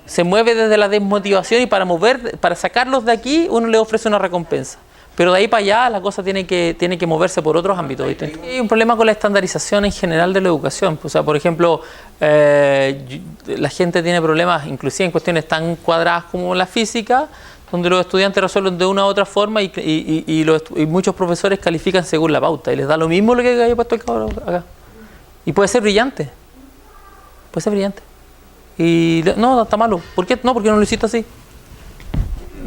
desde la desmotivación y para sacarlos de aquí, uno le ofrece una recompensa. Pero de ahí para allá la cosa tiene que moverse por otros ámbitos, ¿viste? Hay un problema con la estandarización en general de la educación. O sea, por ejemplo, la gente tiene problemas, inclusive en cuestiones tan cuadradas como la física, donde los estudiantes resuelven de una u otra forma y muchos profesores califican según la pauta y les da lo mismo lo que haya puesto el cabrón acá. Y puede ser brillante. Puede ser brillante. Y no, está malo. ¿Por qué? No, porque no lo hiciste así.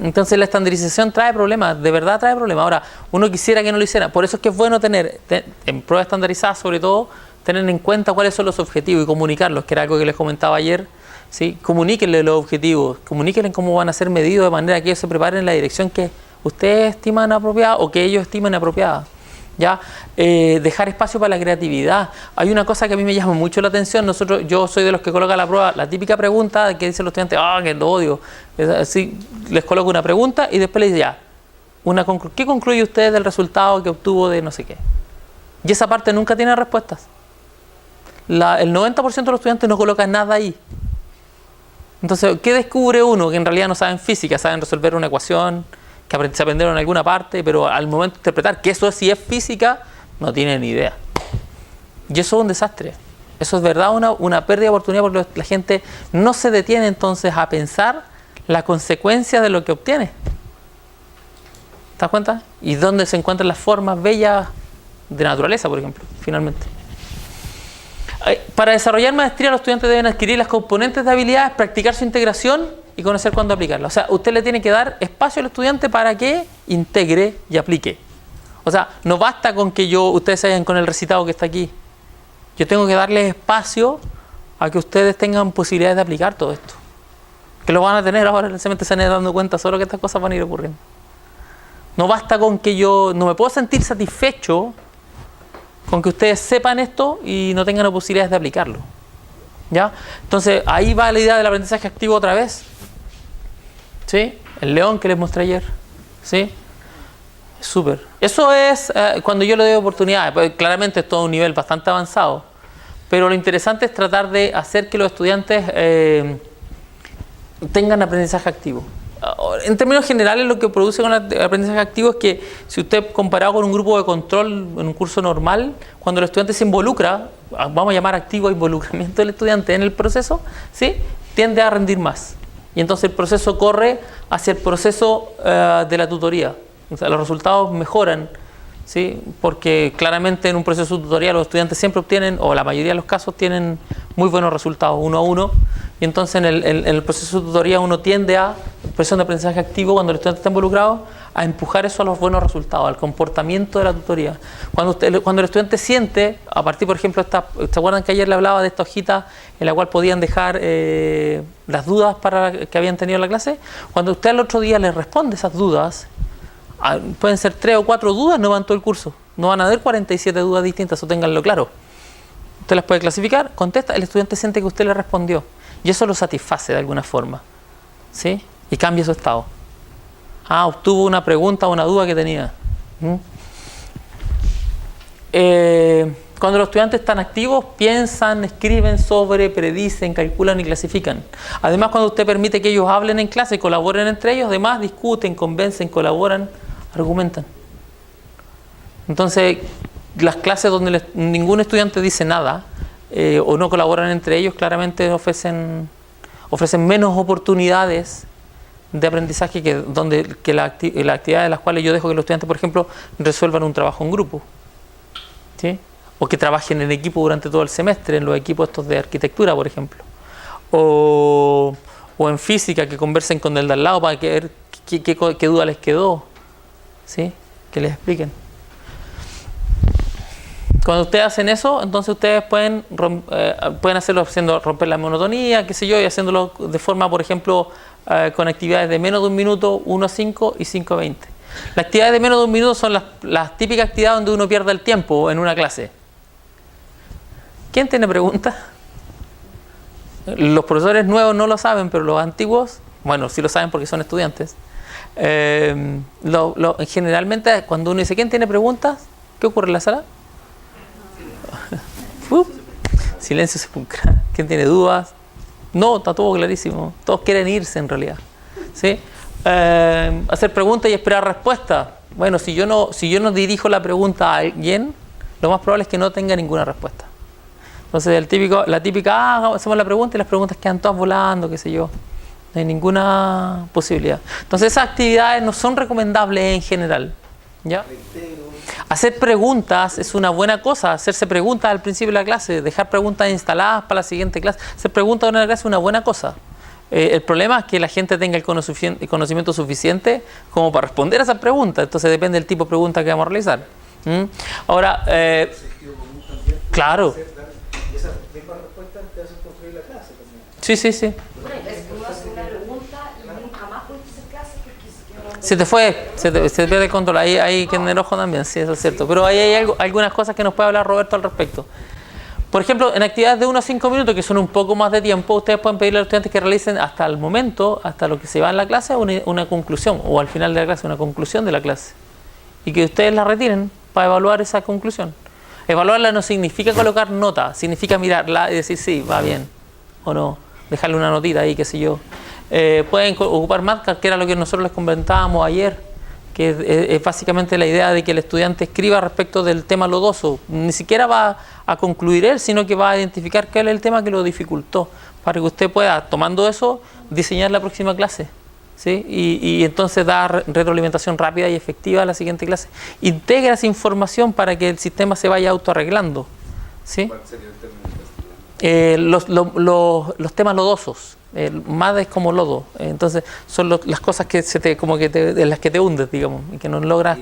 Entonces la estandarización trae problemas, de verdad trae problemas. Ahora, uno quisiera que no lo hiciera. Por eso es que es bueno tener, en pruebas estandarizadas sobre todo, tener en cuenta cuáles son los objetivos y comunicarlos, que era algo que les comentaba ayer. ¿Sí? Comuníquenle los objetivos, comuníquenle cómo van a ser medidos de manera que ellos se preparen en la dirección que ustedes estiman apropiada o que ellos estimen apropiada. ¿Ya? Dejar espacio para la creatividad. Hay una cosa que a mí me llama mucho la atención. Yo soy de los que coloca la prueba, la típica pregunta que dicen los estudiantes, que lo odio. Así, les coloco una pregunta y después les dice, ¿qué concluye usted del resultado que obtuvo de no sé qué? Y esa parte nunca tiene respuestas. El 90% de los estudiantes no coloca nada ahí. Entonces, ¿qué descubre uno? Que en realidad no saben física, saben resolver una ecuación, que se aprendieron en alguna parte, pero al momento de interpretar que eso sí es física, no tienen ni idea. Y eso es un desastre. Eso es verdad una pérdida de oportunidad, porque la gente no se detiene entonces a pensar la consecuencia de lo que obtiene. ¿Te das cuenta? Y dónde se encuentran las formas bellas de naturaleza, por ejemplo, finalmente. Para desarrollar maestría, los estudiantes deben adquirir las componentes de habilidades, practicar su integración y conocer cuándo aplicarla. O sea, usted le tiene que dar espacio al estudiante para que integre y aplique. O sea, no basta con que ustedes se vayan con el recitado que está aquí. Yo tengo que darles espacio a que ustedes tengan posibilidades de aplicar todo esto. Que lo van a tener ahora, realmente se van a ir dando cuenta solo que estas cosas van a ir ocurriendo. No basta con que no me puedo sentir satisfecho con que ustedes sepan esto y no tengan posibilidades de aplicarlo. ¿Ya? Entonces, ahí va la idea del aprendizaje activo otra vez. ¿Sí? El león que les mostré ayer. ¿Sí? Súper. Eso es cuando yo le doy oportunidades. Pues, claramente es todo un nivel bastante avanzado. Pero lo interesante es tratar de hacer que los estudiantes tengan aprendizaje activo. En términos generales, lo que produce con el aprendizaje activo es que si usted comparado con un grupo de control en un curso normal, cuando el estudiante se involucra, vamos a llamar activo involucramiento del estudiante en el proceso, ¿sí? Tiende a rendir más. Y entonces el proceso corre hacia el proceso de la tutoría. O sea, los resultados mejoran ¿sí? Porque claramente en un proceso tutorial los estudiantes siempre obtienen, o la mayoría de los casos tienen muy buenos resultados 1 a 1, y entonces en el proceso de tutoría uno tiende a, proceso de aprendizaje activo, cuando el estudiante está involucrado, a empujar eso a los buenos resultados, al comportamiento de la tutoría. Cuando el estudiante siente, a partir, por ejemplo, ¿se acuerdan que ayer le hablaba de esta hojita en la cual podían dejar las dudas que habían tenido en la clase? Cuando usted al otro día le responde esas dudas, pueden ser 3 o 4 dudas, no van todo el curso. No van a haber 47 dudas distintas, eso ténganlo claro. Usted las puede clasificar, contesta, el estudiante siente que usted le respondió. Y eso lo satisface de alguna forma, ¿sí? Y cambia su estado. Obtuvo una pregunta o una duda que tenía. Cuando los estudiantes están activos, piensan, escriben sobre, predicen, calculan y clasifican. Además, cuando usted permite que ellos hablen en clase, colaboren entre ellos, además discuten, convencen, colaboran, argumentan. Entonces, las clases donde ningún estudiante dice nada o no colaboran entre ellos, claramente ofrecen menos oportunidades de aprendizaje que las actividades en las cuales yo dejo que los estudiantes, por ejemplo, resuelvan un trabajo en grupo, ¿sí? O que trabajen en equipo durante todo el semestre, en los equipos estos de arquitectura, por ejemplo. O en física, que conversen con el de al lado para ver qué duda les quedó, ¿sí? Que les expliquen. Cuando ustedes hacen eso, entonces ustedes pueden hacerlo haciendo romper la monotonía, qué sé yo, y haciéndolo de forma, por ejemplo, con actividades de menos de 1 minuto, 1 a 5 y 5 a 20. Las actividades de menos de 1 minuto son las típicas actividades donde uno pierde el tiempo en una clase. ¿Quién tiene preguntas? Los profesores nuevos no lo saben, pero los antiguos, bueno, sí lo saben porque son estudiantes. Generalmente, cuando uno dice ¿quién tiene preguntas? ¿Qué ocurre en la sala? Silencio sepulcral. ¿Quién tiene dudas? No, está todo clarísimo. Todos quieren irse en realidad, ¿sí? Hacer preguntas y esperar respuestas. Bueno, si yo no dirijo la pregunta a alguien, lo más probable es que no tenga ninguna respuesta. Entonces la típica, hacemos la pregunta y las preguntas quedan todas volando, qué sé yo. No hay ninguna posibilidad. Entonces esas actividades no son recomendables en general, ¿ya? Hacer preguntas es una buena cosa. Hacerse preguntas al principio de la clase, dejar preguntas instaladas para la siguiente clase. Hacer preguntas en una clase es una buena cosa. El problema es que la gente tenga el conocimiento suficiente como para responder a esas preguntas. Entonces depende del tipo de pregunta que vamos a realizar. Ahora, claro. Y esas mismas respuestas te hacen construir la clase también. Sí. Bueno, entonces uno hace una pregunta y nunca más pudiste hacer clase porque Se te fue, se te pierde el control. Ahí que en el ojo también, sí, eso es cierto. Pero ahí hay algunas cosas que nos puede hablar Roberto al respecto. Por ejemplo, en actividades de 1 a 5 minutos, que son un poco más de tiempo, ustedes pueden pedirle a los estudiantes que realicen hasta el momento, hasta lo que se va en la clase, una conclusión, o al final de la clase, una conclusión de la clase. Y que ustedes la retiren para evaluar esa conclusión. Evaluarla no significa colocar nota, significa mirarla y decir sí, va bien, o no, dejarle una notita ahí, qué sé yo. Pueden ocupar marcas, que era lo que nosotros les comentábamos ayer, que es básicamente la idea de que el estudiante escriba respecto del tema lodoso. Ni siquiera va a concluir él, sino que va a identificar cuál es el tema que lo dificultó, para que usted pueda, tomando eso, diseñar la próxima clase, ¿sí? Y entonces dar retroalimentación rápida y efectiva a la siguiente clase. Integra esa información para que el sistema se vaya autoarreglando, ¿sí? ¿Cuál sería el término castellano? Los temas lodosos. MAD es como lodo, entonces son las cosas que en las que te hundes, digamos, y que no logras,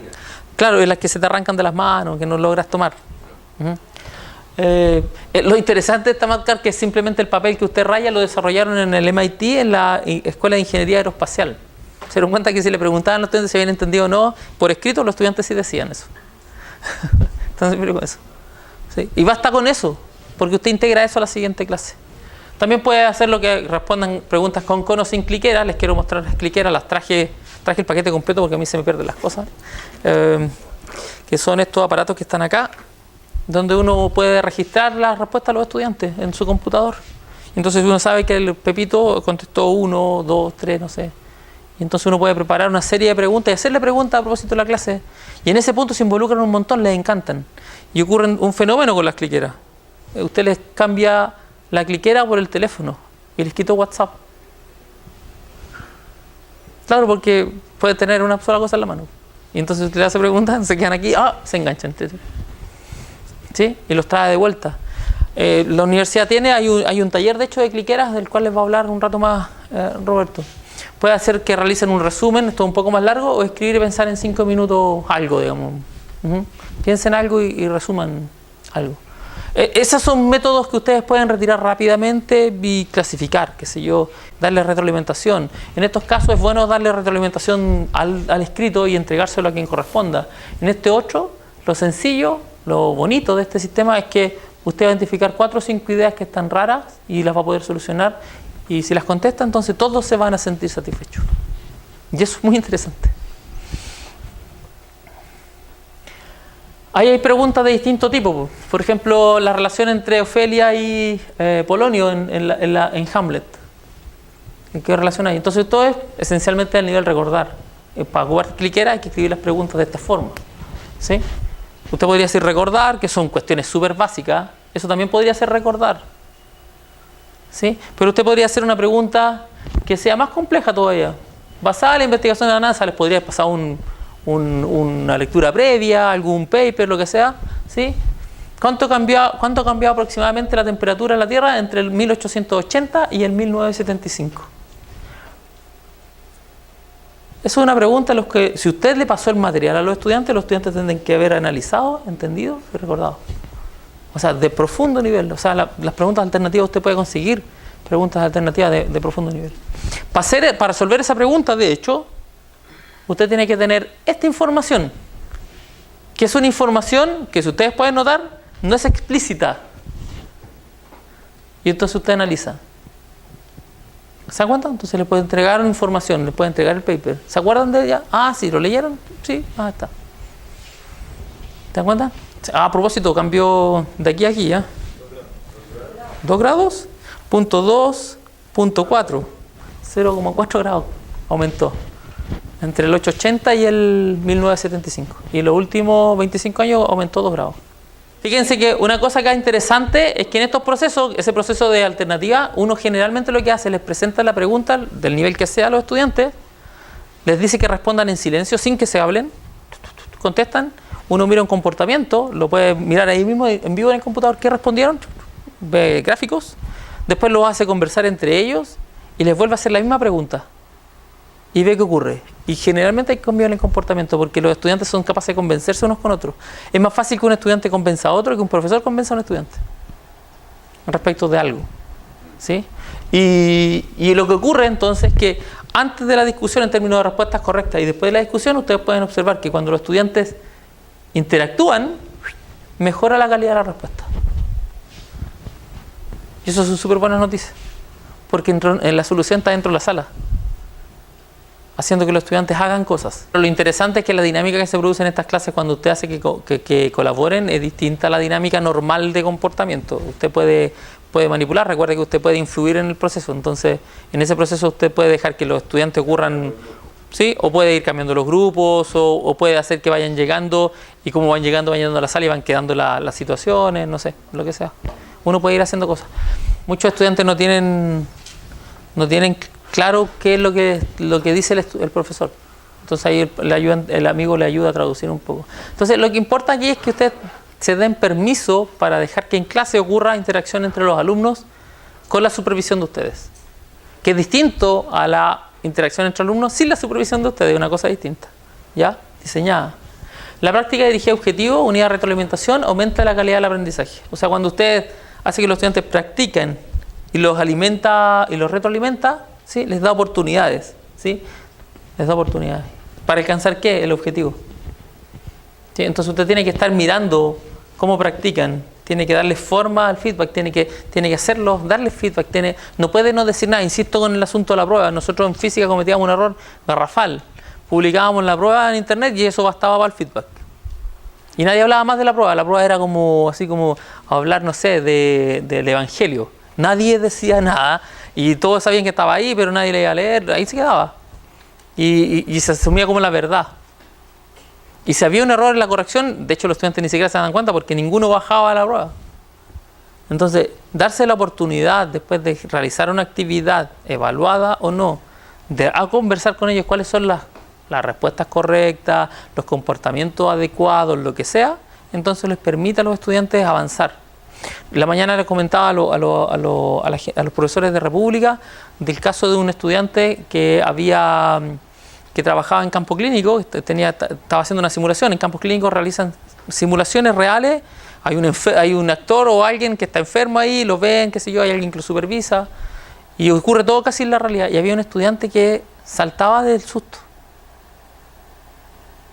claro, en las que se te arrancan de las manos, que no logras tomar. Lo interesante de esta MADCAR, que es simplemente el papel que usted raya, lo desarrollaron en el MIT, en la Escuela de Ingeniería Aeroespacial. Se dieron cuenta que si le preguntaban a los estudiantes si habían entendido o no, por escrito los estudiantes sí decían eso. Entonces, con eso. ¿Sí? Y basta con eso, porque usted integra eso a la siguiente clase. También puede hacer lo que respondan preguntas con o sin cliquera. Les quiero mostrar las cliqueras, las traje el paquete completo porque a mí se me pierden las cosas. Que son estos aparatos que están acá, donde uno puede registrar las respuestas a los estudiantes en su computador. Entonces uno sabe que el Pepito contestó 1, 2, 3, no sé. Y entonces uno puede preparar una serie de preguntas y hacerle preguntas a propósito de la clase. Y en ese punto se involucran un montón, les encantan. Y ocurre un fenómeno con las cliqueras. Usted les cambia la cliquera por el teléfono y les quito WhatsApp. Claro, porque puede tener una sola cosa en la mano. Y entonces usted le hace preguntas, se quedan aquí, se enganchan. ¿Sí? Y los trae de vuelta. La universidad hay un taller, de hecho, de cliqueras, del cual les va a hablar un rato más Roberto. Puede hacer que realicen un resumen, esto es un poco más largo, o escribir y pensar en 5 minutos algo, digamos. Piensen algo y resuman algo. Esos son métodos que ustedes pueden retirar rápidamente y clasificar, qué sé yo, darle retroalimentación. En estos casos es bueno darle retroalimentación al escrito y entregárselo a quien corresponda. En este otro, lo sencillo, lo bonito de este sistema es que usted va a identificar 4 o 5 ideas que están raras y las va a poder solucionar. Y si las contesta, entonces todos se van a sentir satisfechos. Y eso es muy interesante. Ahí hay preguntas de distinto tipo. Por ejemplo, la relación entre Ofelia y Polonio en Hamlet. ¿En qué relación hay? Entonces todo es esencialmente al nivel recordar. Para jugar cliquera hay que escribir las preguntas de esta forma. ¿Sí? Usted podría decir recordar, que son cuestiones súper básicas. Eso también podría ser recordar. ¿Sí? Pero usted podría hacer una pregunta que sea más compleja todavía. Basada en la investigación de la NASA, les podría pasar una lectura previa, algún paper, lo que sea. ¿Sí? ¿Cuánto ha cambiado aproximadamente la temperatura en la Tierra entre el 1880 y el 1975? Eso es una pregunta a los que, si usted le pasó el material a los estudiantes tendrán que haber analizado, entendido y recordado. O sea, de profundo nivel. O sea, las preguntas alternativas usted puede conseguir preguntas alternativas de profundo nivel. Para resolver esa pregunta, de hecho, usted tiene que tener esta información, que es una información que, si ustedes pueden notar, no es explícita. Y entonces usted analiza. ¿Se dan cuenta? Entonces le puede entregar información, le puede entregar el paper. ¿Se acuerdan de ella? Sí, ¿lo leyeron? Sí, está. ¿Se dan cuenta? A propósito, cambió de aquí a aquí, ¿ya? 2 grados, punto 2, punto 4, 0,4 grados aumentó entre el 880 y el 1975. Y en los últimos 25 años aumentó 2 grados. Fíjense que una cosa acá interesante es que en estos procesos, ese proceso de alternativa, uno generalmente lo que hace, les presenta la pregunta del nivel que sea a los estudiantes, les dice que respondan en silencio sin que se hablen, contestan. Uno mira un comportamiento, lo puede mirar ahí mismo en vivo en el computador qué respondieron, ve gráficos, después los hace conversar entre ellos y les vuelve a hacer la misma pregunta y ve qué ocurre. Y generalmente hay cambios en el comportamiento porque los estudiantes son capaces de convencerse unos con otros. Es más fácil que un estudiante convenza a otro que un profesor convenza a un estudiante respecto de algo. ¿Sí? Y lo que ocurre entonces es que antes de la discusión en términos de respuestas correctas y después de la discusión, ustedes pueden observar que cuando los estudiantes interactúan, mejora la calidad de la respuesta. Y eso es súper buenas noticias, porque la solución está dentro de la sala, haciendo que los estudiantes hagan cosas. Pero lo interesante es que la dinámica que se produce en estas clases cuando usted hace que colaboren es distinta a la dinámica normal de comportamiento. Usted puede manipular, recuerde que usted puede influir en el proceso, entonces en ese proceso usted puede dejar que los estudiantes ocurran, ¿sí? O puede ir cambiando los grupos, o puede hacer que vayan llegando, y como van llegando a la sala y van quedando las situaciones, no sé, lo que sea. Uno puede ir haciendo cosas. Muchos estudiantes no tienen claro qué es lo que dice el profesor. Entonces ahí el amigo le ayuda a traducir un poco. Entonces lo que importa aquí es que ustedes se den permiso para dejar que en clase ocurra interacción entre los alumnos con la supervisión de ustedes. Que es distinto a la interacción entre alumnos sin la supervisión de ustedes, una cosa distinta, ¿ya? Diseñada. La práctica dirigida a objetivos, unida a retroalimentación, aumenta la calidad del aprendizaje. O sea, cuando usted hace que los estudiantes practiquen y los alimenta y los retroalimenta, ¿sí? Les da oportunidades, ¿sí? Les da oportunidades. ¿Para alcanzar qué? El objetivo. ¿Sí? Entonces usted tiene que estar mirando cómo practican, tiene que darle forma al feedback, tiene que hacerlos, darle feedback, no puede no decir nada. Insisto con el asunto de la prueba. Nosotros en física cometíamos un error garrafal. Publicábamos la prueba en internet y eso bastaba para el feedback. Y nadie hablaba más de la prueba. La prueba era así como hablar, no sé, del evangelio. Nadie decía nada y todos sabían que estaba ahí, pero nadie le iba a leer. Ahí se quedaba. Y se asumía como la verdad. Y si había un error en la corrección, de hecho los estudiantes ni siquiera se dan cuenta porque ninguno bajaba a la prueba. Entonces, darse la oportunidad después de realizar una actividad, evaluada o no, de conversar con ellos cuáles son las respuestas correctas, los comportamientos adecuados, lo que sea, entonces les permite a los estudiantes avanzar. La mañana les comentaba a los profesores de República del caso de un estudiante que trabajaba en campo clínico, estaba haciendo una simulación. En campos clínicos realizan simulaciones reales, hay un actor o alguien que está enfermo ahí, lo ven, qué sé yo, hay alguien que lo supervisa, y ocurre todo casi en la realidad. Y había un estudiante que saltaba del susto.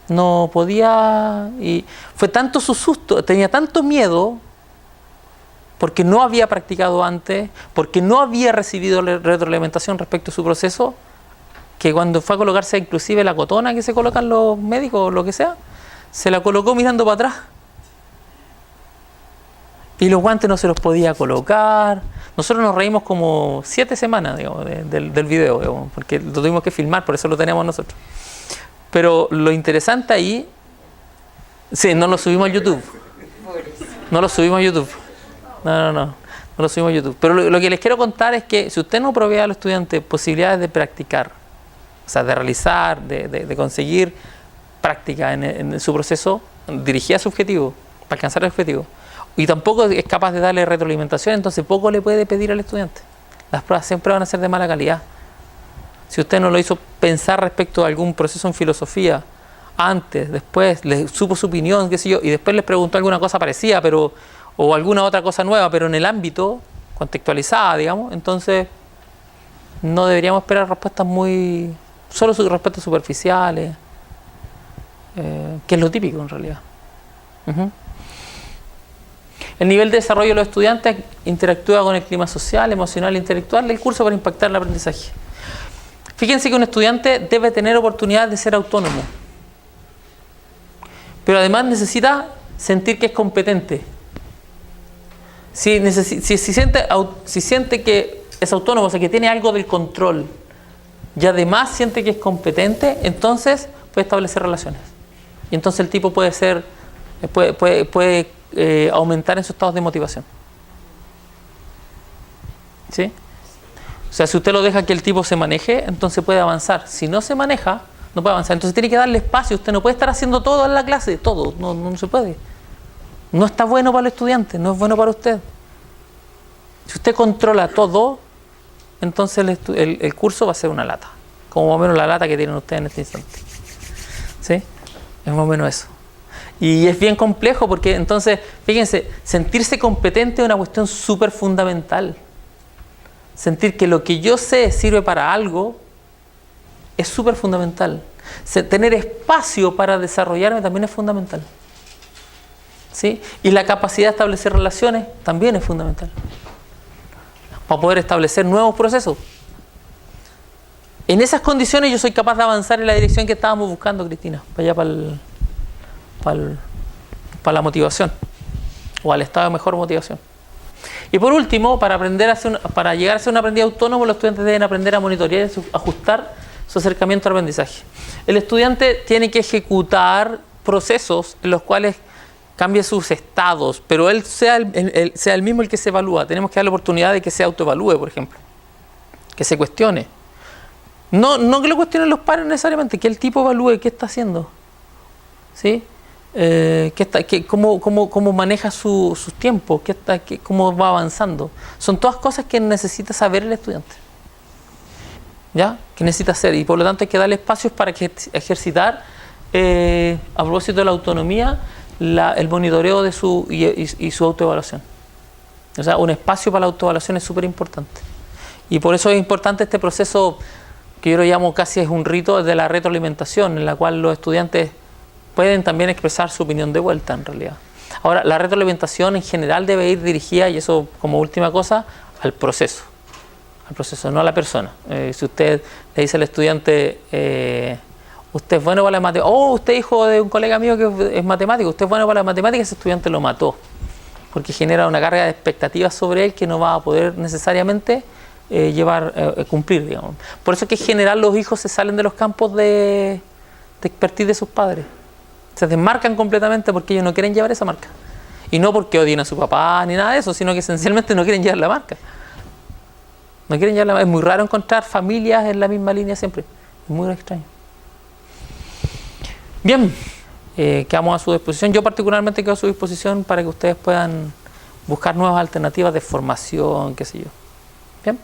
No podía, y fue tanto su susto, tenía tanto miedo, porque no había practicado antes, porque no había recibido retroalimentación respecto a su proceso, que cuando fue a colocarse inclusive la cotona que se colocan los médicos o lo que sea, se la colocó mirando para atrás. Y los guantes no se los podía colocar. Nosotros nos reímos como 7 semanas, digamos, del video, digamos, porque lo tuvimos que filmar, por eso lo tenemos nosotros. Pero lo interesante ahí, sí, no lo subimos a YouTube. No lo subimos a YouTube. No lo subimos a YouTube. Pero lo que les quiero contar es que si usted no provee a los estudiantes posibilidades de practicar, o sea, de realizar, de conseguir práctica en su proceso, dirigida a su objetivo, para alcanzar el objetivo, y tampoco es capaz de darle retroalimentación, entonces poco le puede pedir al estudiante. Las pruebas siempre van a ser de mala calidad. Si usted no lo hizo pensar respecto a algún proceso en filosofía, antes, después, le supo su opinión, qué sé yo, y después les preguntó alguna cosa parecida, o alguna otra cosa nueva, pero en el ámbito, contextualizada, digamos, entonces no deberíamos esperar respuestas solo respuestas superficiales, que es lo típico en realidad. El nivel de desarrollo de los estudiantes interactúa con el clima social, emocional e intelectual del curso para impactar el aprendizaje. Fíjense que un estudiante debe tener oportunidad de ser autónomo, pero además necesita sentir que es competente. Si siente que es autónomo, o sea, que tiene algo del control, y además siente que es competente, entonces puede establecer relaciones. Y entonces el tipo puede aumentar en sus estados de motivación. ¿Sí? O sea, si usted lo deja que el tipo se maneje, entonces puede avanzar. Si no se maneja, no puede avanzar. Entonces tiene que darle espacio. Usted no puede estar haciendo todo en la clase, todo. No se puede. No está bueno para el estudiante, no es bueno para usted. Si usted controla todo, entonces el curso va a ser una lata. Como más o menos la lata que tienen ustedes en este instante. ¿Sí? Es más o menos eso. Y es bien complejo porque entonces, fíjense, sentirse competente es una cuestión súper fundamental. Sentir que lo que yo sé sirve para algo es súper fundamental. Tener espacio para desarrollarme también es fundamental. ¿Sí? Y la capacidad de establecer relaciones también es fundamental. Para poder establecer nuevos procesos. En esas condiciones yo soy capaz de avanzar en la dirección que estábamos buscando, Cristina, para allá para la motivación, o al estado de mejor motivación. Y por último, para llegar a ser un aprendiz autónomo, los estudiantes deben aprender a monitorear y ajustar su acercamiento al aprendizaje. El estudiante tiene que ejecutar procesos en los cuales cambie sus estados, pero él sea el mismo el que se evalúa. Tenemos que darle la oportunidad de que se autoevalúe, por ejemplo, que se cuestione. No que lo cuestionen los pares necesariamente, que el tipo evalúe qué está haciendo, ¿sí? Cómo maneja sus tiempos, cómo va avanzando. Son todas cosas que necesita saber el estudiante, ¿ya? Que necesita hacer, y por lo tanto hay que darle espacios para ejercitar, a propósito de la autonomía, el monitoreo de su autoevaluación. O sea, un espacio para la autoevaluación es súper importante. Y por eso es importante este proceso que yo lo llamo casi es un rito de la retroalimentación, en la cual los estudiantes pueden también expresar su opinión de vuelta, en realidad. Ahora, la retroalimentación en general debe ir dirigida, y eso como última cosa, al proceso, no a la persona. Si usted le dice al estudiante, usted es bueno para la matemática, usted es hijo de un colega mío que es matemático, usted es bueno para la matemática, ese estudiante lo mató, porque genera una carga de expectativas sobre él que no va a poder necesariamente cumplir, digamos. Por eso es que en general los hijos se salen de los campos de expertise de sus padres. Se desmarcan completamente porque ellos no quieren llevar esa marca. Y no porque odien a su papá ni nada de eso, sino que esencialmente no quieren llevar la marca. No quieren llevar la marca. Es muy raro encontrar familias en la misma línea siempre. Es muy extraño. Bien, quedamos a su disposición. Yo particularmente quedo a su disposición para que ustedes puedan buscar nuevas alternativas de formación, qué sé yo. Bien.